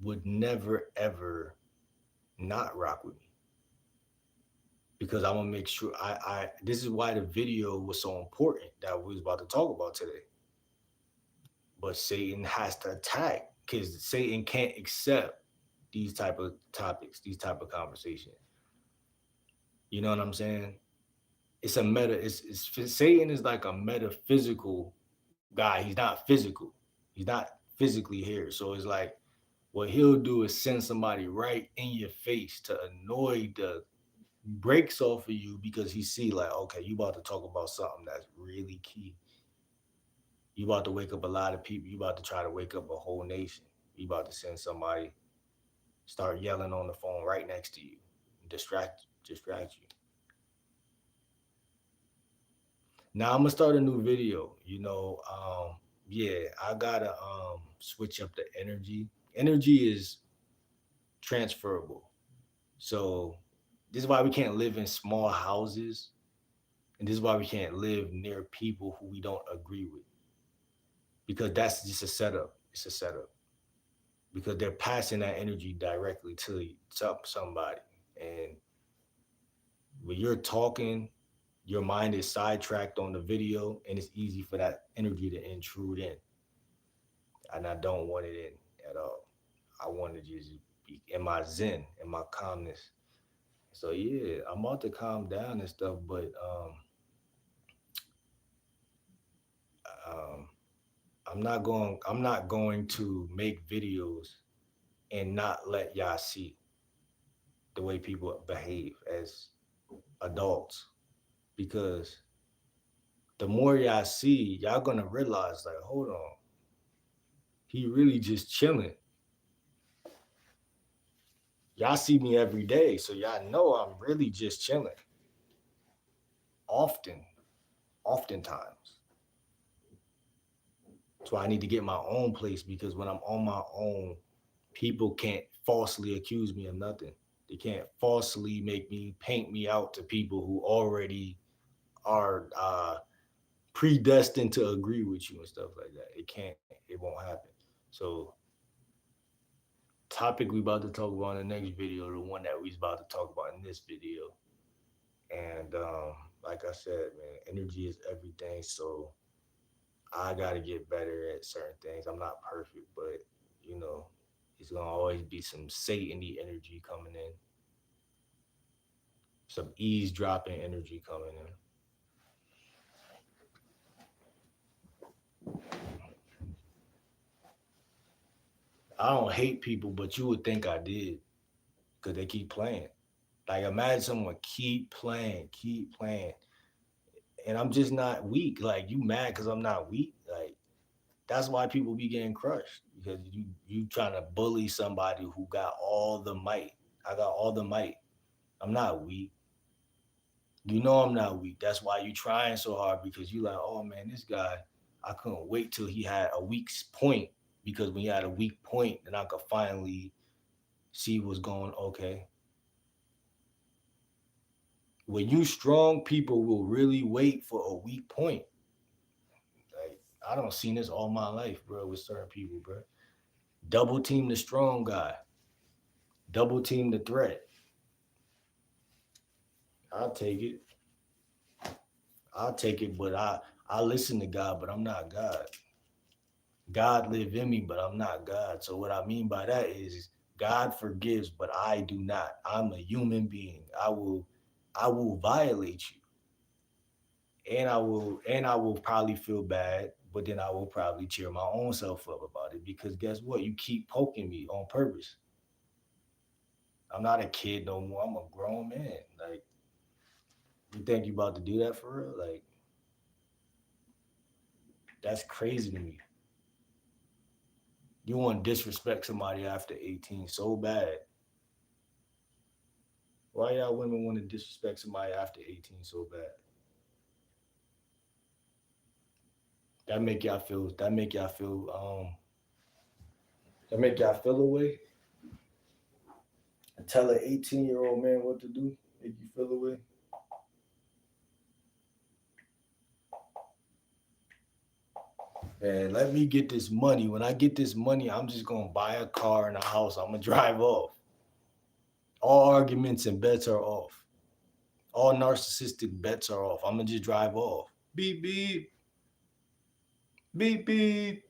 would never ever not rock with me because I'm gonna make sure I this is why the video was so important that we was about to talk about today. But Satan has to attack because Satan can't accept these type of topics, these type of conversations. You know what I'm saying? It's a meta. It's Satan is like a metaphysical guy. He's not physical. He's not physically here. So it's like what he'll do is send somebody right in your face to annoy the brakes off of you because he see like, okay, you about to talk about something that's really key. You about to wake up a lot of people. You about to try to wake up a whole nation. You about to send somebody start yelling on the phone right next to you, distract you. Now I'm gonna start a new video. Yeah, I gotta switch up the energy. Energy is transferable. So this is why we can't live in small houses, and this is why we can't live near people who we don't agree with, because that's just a setup. It's a setup because they're passing that energy directly to somebody, and when you're talking, your mind is sidetracked on the video, and it's easy for that energy to intrude in, and I don't want it in at all. I want to just be in my zen, in my calmness. So yeah, I'm about to calm down and stuff, but um, I'm not going to make videos and not let y'all see the way people behave as adults, because the more y'all see, y'all gonna realize like, hold on, he really just chilling. Y'all see me every day, so y'all know I'm really just chilling. Often, oftentimes. So I need to get my own place because when I'm on my own, people can't falsely accuse me of nothing. They can't falsely make me paint me out to people who already are predestined to agree with you and stuff like that. It can't. It won't happen. So topic we about to talk about in the next video, the one that we about to talk about in this video. And like I said, man, energy is everything. So I gotta get better at certain things. I'm not perfect, but you know, it's gonna always be some Satan-y energy coming in, some eavesdropping energy coming in. I don't hate people, but you would think I did because they keep playing. Like imagine someone keep playing, and I'm just not weak. Like you mad because I'm not weak. Like that's why people be getting crushed because you trying to bully somebody who got all the might. I got all the might. I'm not weak. You know I'm not weak. That's why you trying so hard because you like, oh man, this guy. I couldn't wait till he had a weak point because when he had a weak point, then I could finally see what's going. Okay, when you strong, people will really wait for a weak point. Like I don't seen this all my life, bro, with certain people, bro. Double team the strong guy, double team the threat. I'll take it. I'll take it, but I listen to God, but I'm not God. God live in me, but I'm not God. So what I mean by that is God forgives, but I do not. I'm a human being. I will violate you. And I will probably feel bad, but then I will probably cheer my own self up about it because guess what? You keep poking me on purpose. I'm not a kid no more. I'm a grown man. Like you think you about to do that for real? Like that's crazy to me. You want to disrespect somebody after 18 so bad. Why y'all women want to disrespect somebody after 18 so bad? That make y'all feel away. Tell an 18-year-old man what to do, make you feel away. Man, let me get this money. When I get this money, I'm just gonna buy a car and a house. I'm gonna drive off. All arguments and bets are off. All narcissistic bets are off. I'm gonna just drive off. Beep beep, beep beep,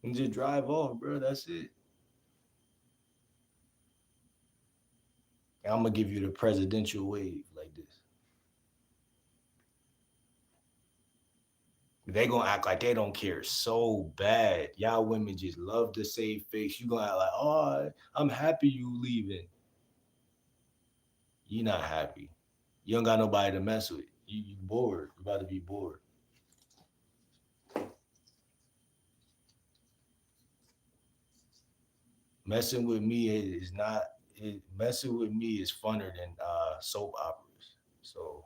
and just drive off, bro. That's it. And I'm gonna give you the presidential wave like this. They gonna act like they don't care so bad. Y'all women just love to save face. You gonna act like, oh, I'm happy you leaving. You not happy. You don't got nobody to mess with. You bored. You about to be bored. Messing with me is not. Messing with me is funner than soap operas. So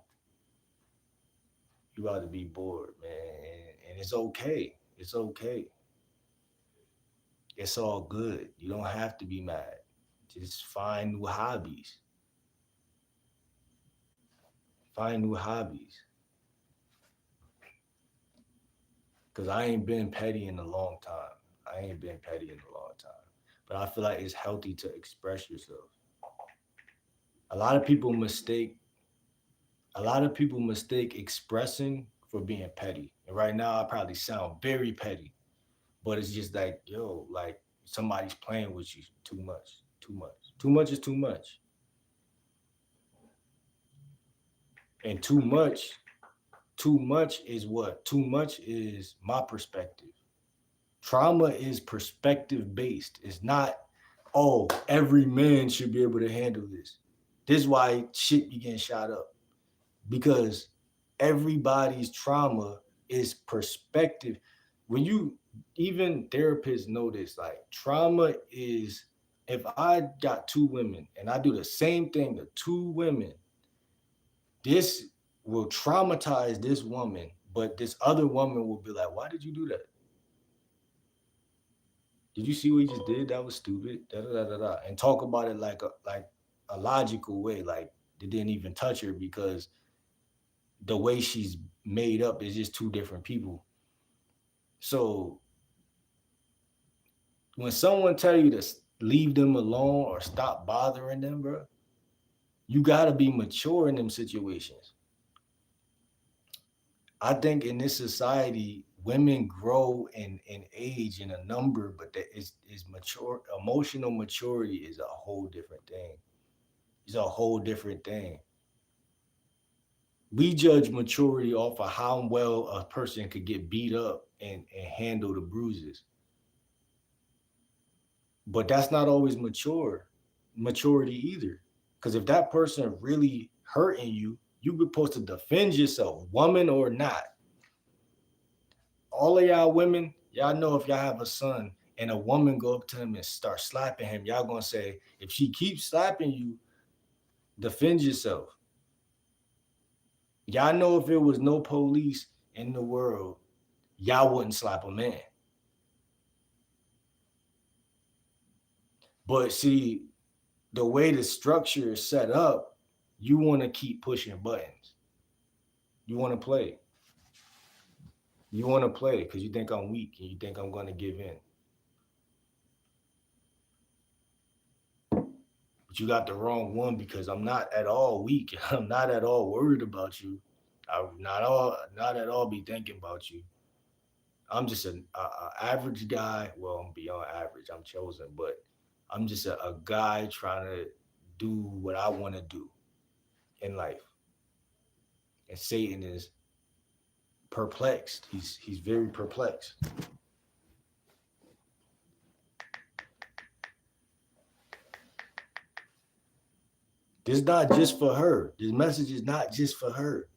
you about to be bored, man, and it's okay. It's okay. It's all good. You don't have to be mad. Just find new hobbies. Find new hobbies. Cause I ain't been petty in a long time. I ain't been petty in a long time. But I feel like it's healthy to express yourself. A lot of people mistake a lot of people mistake expressing for being petty. And right now I probably sound very petty. But it's just like, yo, like somebody's playing with you too much. Too much. Too much is too much. And too much is what? Too much is my perspective. Trauma is perspective based. It's not, oh, every man should be able to handle this. This is why shit be getting shot up. Because everybody's trauma is perspective. When you even therapists know this, like trauma is if I got two women and I do the same thing to two women, this will traumatize this woman, but this other woman will be like, why did you do that? Did you see what he just did? That was stupid. Da, da, da, da, da. And talk about it like a logical way, like it didn't even touch her because the way she's made up is just two different people. So when someone tell you to leave them alone or stop bothering them, bro, You gotta be mature in them situations. I think in this society, women grow in age and a number, but that is mature. Emotional maturity is a whole different thing. It's a whole different thing. We judge maturity off of how well a person could get beat up and handle the bruises. But that's not always maturity either. Because if that person really hurting you, you supposed to defend yourself, woman or not. All of y'all women, y'all know if y'all have a son and a woman go up to him and start slapping him, y'all gonna say, if she keeps slapping you, defend yourself. Y'all know if it was no police in the world, y'all wouldn't slap a man. But see, the way the structure is set up, you want to keep pushing buttons. You want to play. You want to play because you think I'm weak and you think I'm going to give in. But you got the wrong one because I'm not at all weak. I'm not at all worried about you. I not at all be thinking about you. I'm just a average guy. Well, I'm beyond average. I'm chosen, but I'm just a guy trying to do what I want to do in life. And Satan is perplexed. He's very perplexed. This is not just for her. This message is not just for her.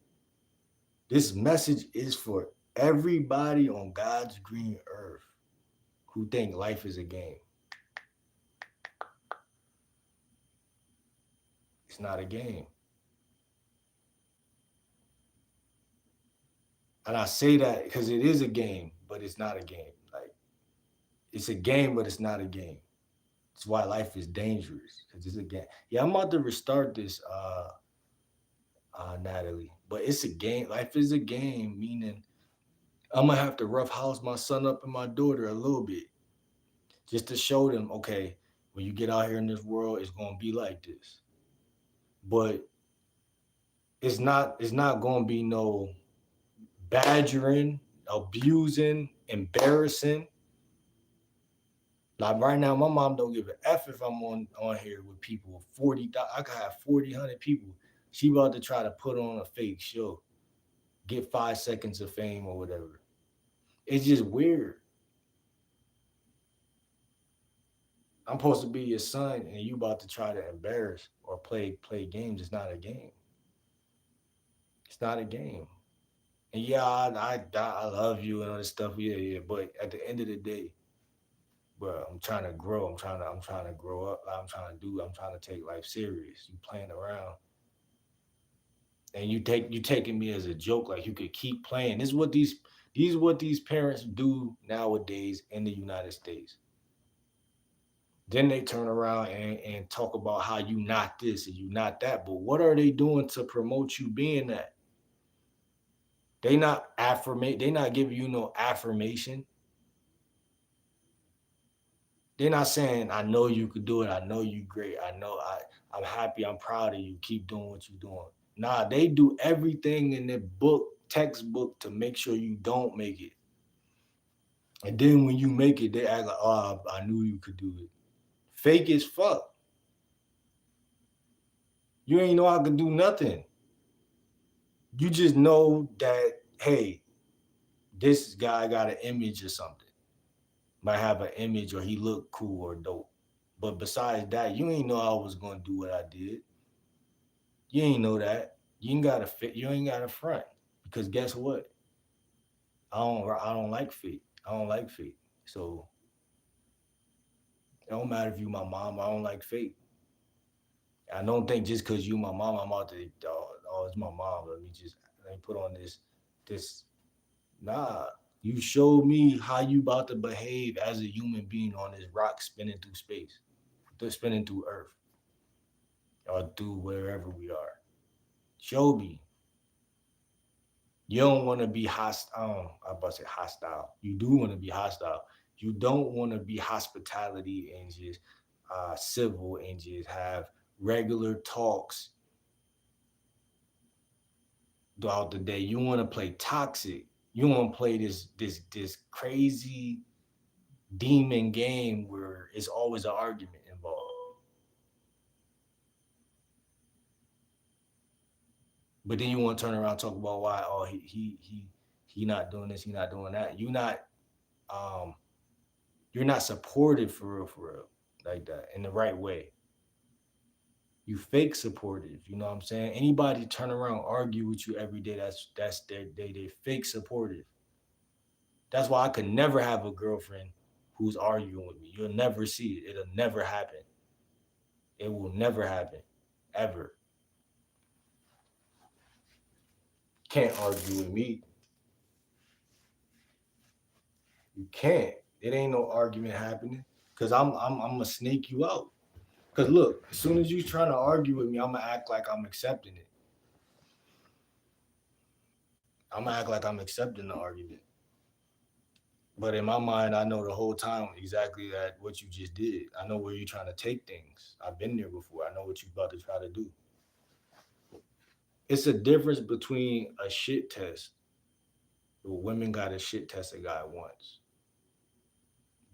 This message is for everybody on God's green earth who think life is a game. It's not a game. And I say that because it is a game, but it's not a game. Like, it's a game, but it's not a game. It's why life is dangerous. Because it's a game. Yeah, I'm about to restart this, Natalie. But it's a game. Life is a game, meaning I'm gonna have to roughhouse my son up and my daughter a little bit. Just to show them, okay, when you get out here in this world, it's gonna be like this. But it's not gonna be no badgering, abusing, embarrassing. Like right now, my mom don't give a f if I'm on here with people. 40, I could have 40, 100 people. She about to try to put on a fake show, get 5 seconds of fame or whatever. It's just weird. I'm supposed to be your son, and you about to try to embarrass or play games. It's not a game. It's not a game. And yeah, I love you and all this stuff. Yeah, yeah. But at the end of the day, bro, I'm trying to grow. I'm trying to grow up. I'm trying to take life serious. You playing around, and you taking me as a joke, like you could keep playing. These what these parents do nowadays in the United States. Then they turn around and talk about how you not this and you not that. But what are they doing to promote you being that? They not giving you no affirmation. They're not saying, I know you could do it, I know you great, I'm happy, I'm proud of you, keep doing what you're doing. Nah, they do everything in their textbook to make sure you don't make it. And then when you make it, they act like, oh, I knew you could do it. Fake as fuck. You ain't know I could do nothing. You just know that, hey, this guy got an image or something. Might have an image or he looked cool or dope. But besides that, you ain't know I was gonna do what I did. You ain't know that. You ain't gotta fit. You ain't gotta front because guess what? I don't like fake. I don't like fake. So it don't matter if you my mom. I don't like fake. I don't think just because you my mom, I'm out to it's my mom. Let me put on this. Nah, you showed me how you about to behave as a human being on this rock spinning through space, spinning through Earth, or through wherever we are. Show me. You don't want to be hostile. I'm about to say hostile. You do want to be hostile. You don't want to be hospitality and just civil and just have regular talks throughout the day. You want to play toxic. You want to play this crazy demon game where it's always an argument involved. But then you want to turn around and talk about why he not doing this, he not doing that. Um you're not supportive for real like that in the right way. You fake supportive, you know what I'm saying? Anybody turn around argue with you every day, that's they fake supportive. That's why I could never have a girlfriend who's arguing with me. You'll never see it. It'll never happen. It will never happen. Ever. Can't argue with me. You can't. It ain't no argument happening. Cause I'm gonna snake you out. Cause look, as soon as you trying to argue with me, I'm gonna act like I'm accepting it. I'm gonna act like I'm accepting the argument. But in my mind, I know the whole time exactly that what you just did. I know where you're trying to take things. I've been there before. I know what you're about to try to do. It's a difference between a shit test. Women got a shit test a guy once.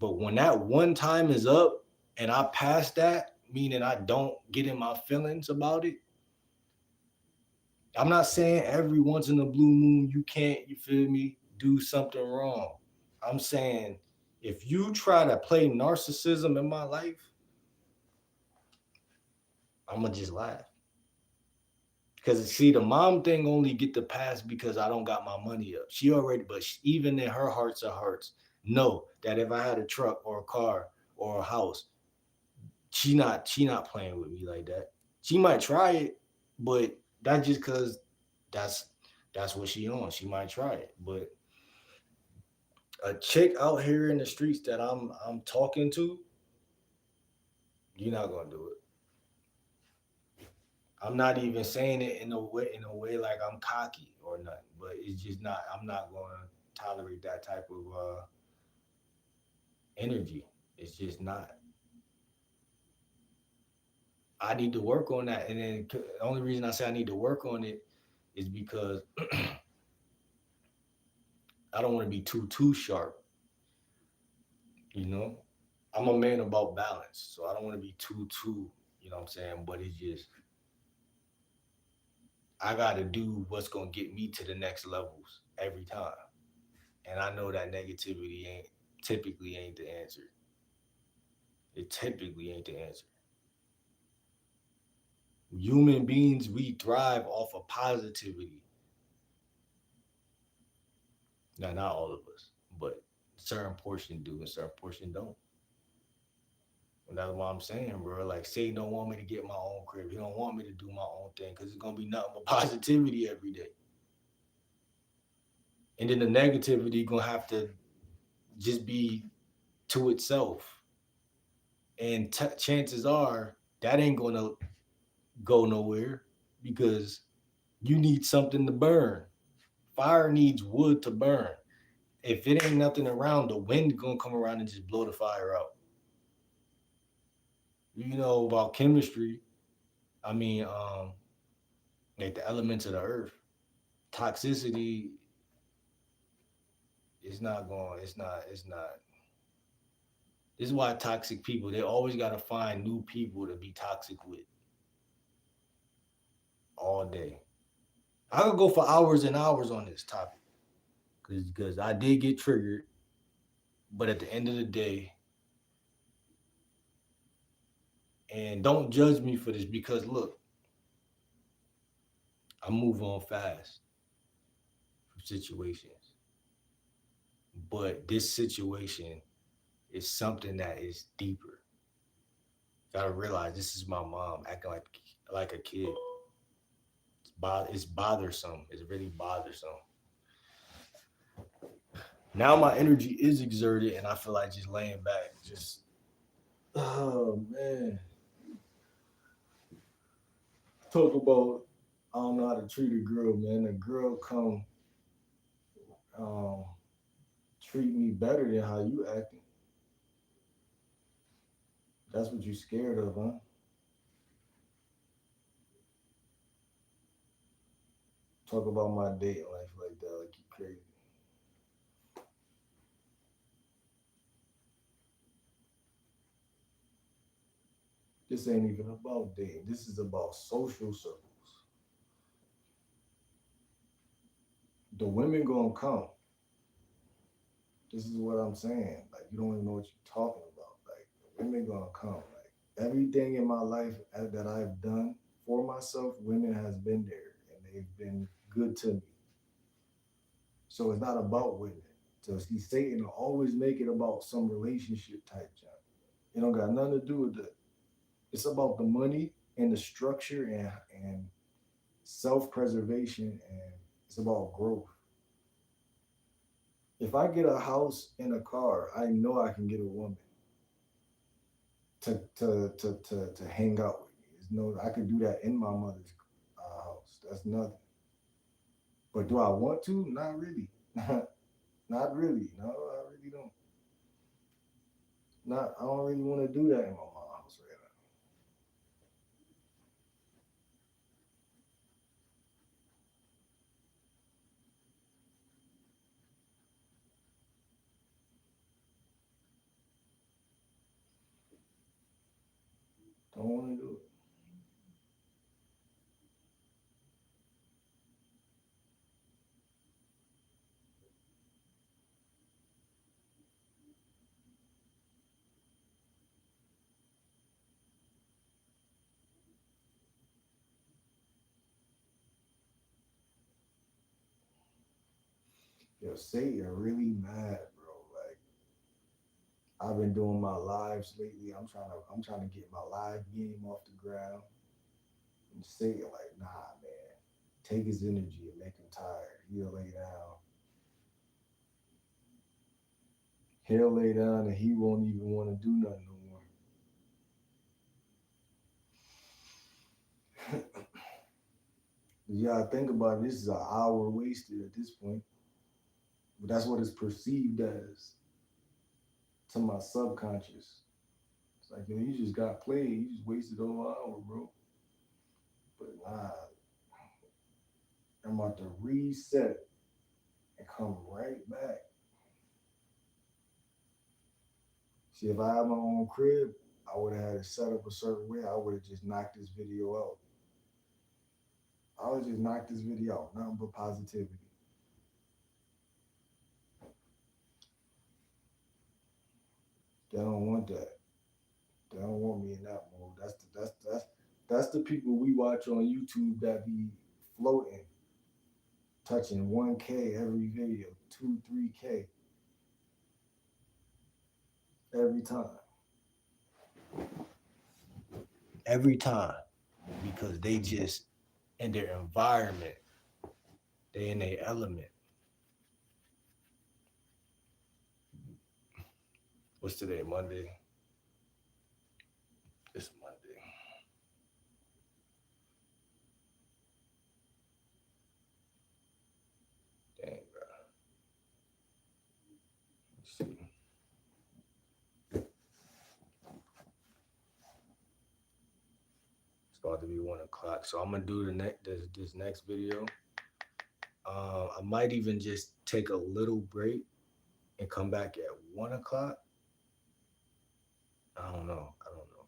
But when that one time is up and I pass that, meaning I don't get in my feelings about it, I'm not saying every once in a blue moon you can't, you feel me, do something wrong. I'm saying if you try to play narcissism in my life, I'm gonna just laugh. Because see, the mom thing only get the pass because I don't got my money up. She already, but even in her hearts of hearts, know that if I had a truck or a car or a house, she not playing with me like that. She might try it, but that's just because that's that's what she on. She might try it, but a chick out here in the streets that I'm talking to, you're not gonna do it. I'm not even saying it in a way like I'm cocky or nothing, but it's just not. I'm not gonna tolerate that type of energy. It's just not. I need to work on that, and then the only reason I say I need to work on it is because I don't want to be too sharp. You know, I'm a man about balance, so I don't want to be too. You know what I'm saying? But it's just I got to do what's gonna get me to the next levels every time, and I know that negativity ain't the answer. It typically ain't the answer. Human beings, we thrive off of positivity. Now, not all of us, but certain portion do and certain portion don't. And that's why I'm saying, bro. Like, Satan don't want me to get my own crib. He don't want me to do my own thing because it's gonna be nothing but positivity every day. And then the negativity gonna have to just be to itself. And chances are that ain't gonna go nowhere because you need something to burn. Fire needs wood to burn. If it ain't nothing around, the wind gonna come around and just blow the fire out. You know about chemistry. I mean, like the elements of the earth. Toxicity is not going. It's not. This is why toxic people. They always gotta find new people to be toxic with all day. I could go for hours and hours on this topic because I did get triggered. But at the end of the day, and don't judge me for this because look, I move on fast from situations. But this situation is something that is deeper. Gotta realize this is my mom acting like a kid. It's bothersome. It's really bothersome. Now my energy is exerted, and I feel like just laying back. Just oh man, talk about I don't know how to treat a girl, man. A girl come um, treat me better than how you acting. That's what you scared of, huh? talk about my dating life like that, like you crazy. This ain't even about dating. This is about social circles. The women gonna come. This is what I'm saying. Like you don't even know what you're talking about. Like the women gonna come. Like everything in my life that I've done for myself, women has been there and they've been good to me. So it's not about women. So see, Satan will always make it about some relationship type job. It don't got nothing to do with that. It's about the money and the structure and self preservation and it's about growth. If I get a house and a car, I know I can get a woman to hang out with me. There's no, I could do that in my mother's house. That's nothing. But do I want to? Not really. Not really. No, I really don't. Not. I don't really want to do that in my mom's house right now. Don't want to do it. Yo, Satan really mad, bro. Like I've been doing my lives lately. I'm trying to get my live game off the ground. And Satan like, nah, man. Take his energy and make him tired. He'll lay down. He'll lay down and he won't even want to do nothing no more. Yeah, think about it. This is an hour wasted at this point. But that's what it's perceived as to my subconscious. It's like, yo, you just got played. You just wasted a whole hour, bro. But nah, I'm about to reset and come right back. See, if I had my own crib, I would have had it set up a certain way. I would have just knocked this video out. I would just knock this video out. Nothing but positivity. They don't want that. They don't want me in that mode. That's the people we watch on YouTube that be floating, touching 1K every video, 2, 3K every time. Every time. Because they just in their environment, they in their element. What's today? Monday? It's Monday. Dang, bro. Let's see. It's about to be 1 o'clock. So I'm gonna do this next video. I might even just take a little break and come back at 1 o'clock. I don't know. I don't know.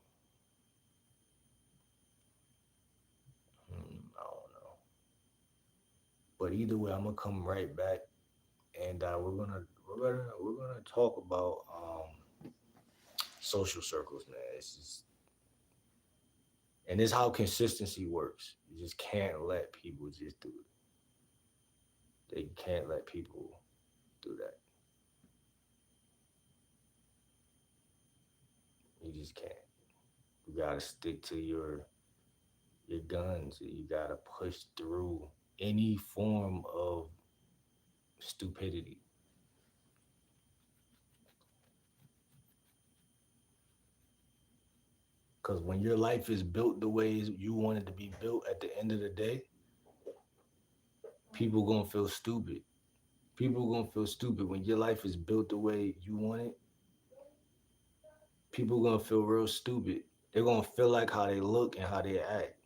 I don't know. But either way, I'm gonna come right back, and we're gonna talk about social circles, man. It's just and this is how consistency works. You just can't let people just do it. They can't let people do that. You just can't. You gotta stick to your guns. You gotta push through any form of stupidity. Because when your life is built the way you want it to be built at the end of the day, people gonna feel stupid. People gonna feel stupid when your life is built the way you want it. People gonna feel real stupid. They're gonna feel like how they look and how they act.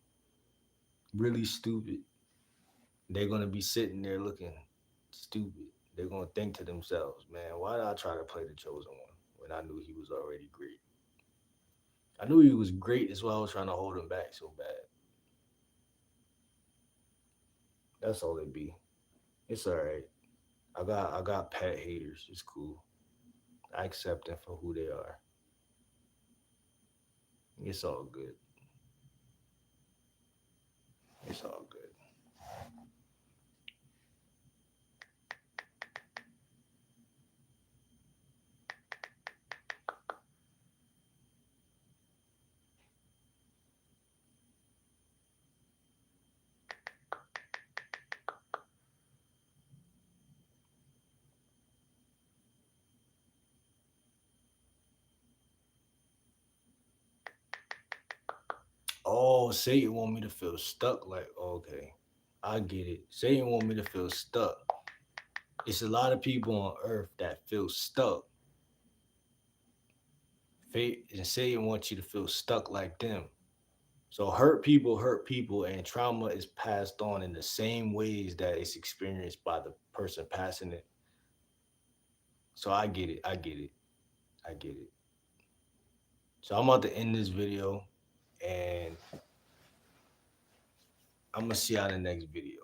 Really stupid. They're gonna be sitting there looking stupid. They're gonna think to themselves, man, why did I try to play the chosen one when I knew he was already great? I knew he was great, that's why I was trying to hold him back so bad. That's all it be. It's alright. I got pet haters. It's cool. I accept them for who they are. It's all good. It's all good. Oh, Satan want me to feel stuck. Like, okay, I get it. Satan want me to feel stuck. It's a lot of people on earth that feel stuck. Fate and Satan wants you to feel stuck like them. So hurt people, and trauma is passed on in the same ways that it's experienced by the person passing it. So I get it. I get it. I get it. So I'm about to end this video, and I'm gonna see y'all in the next video.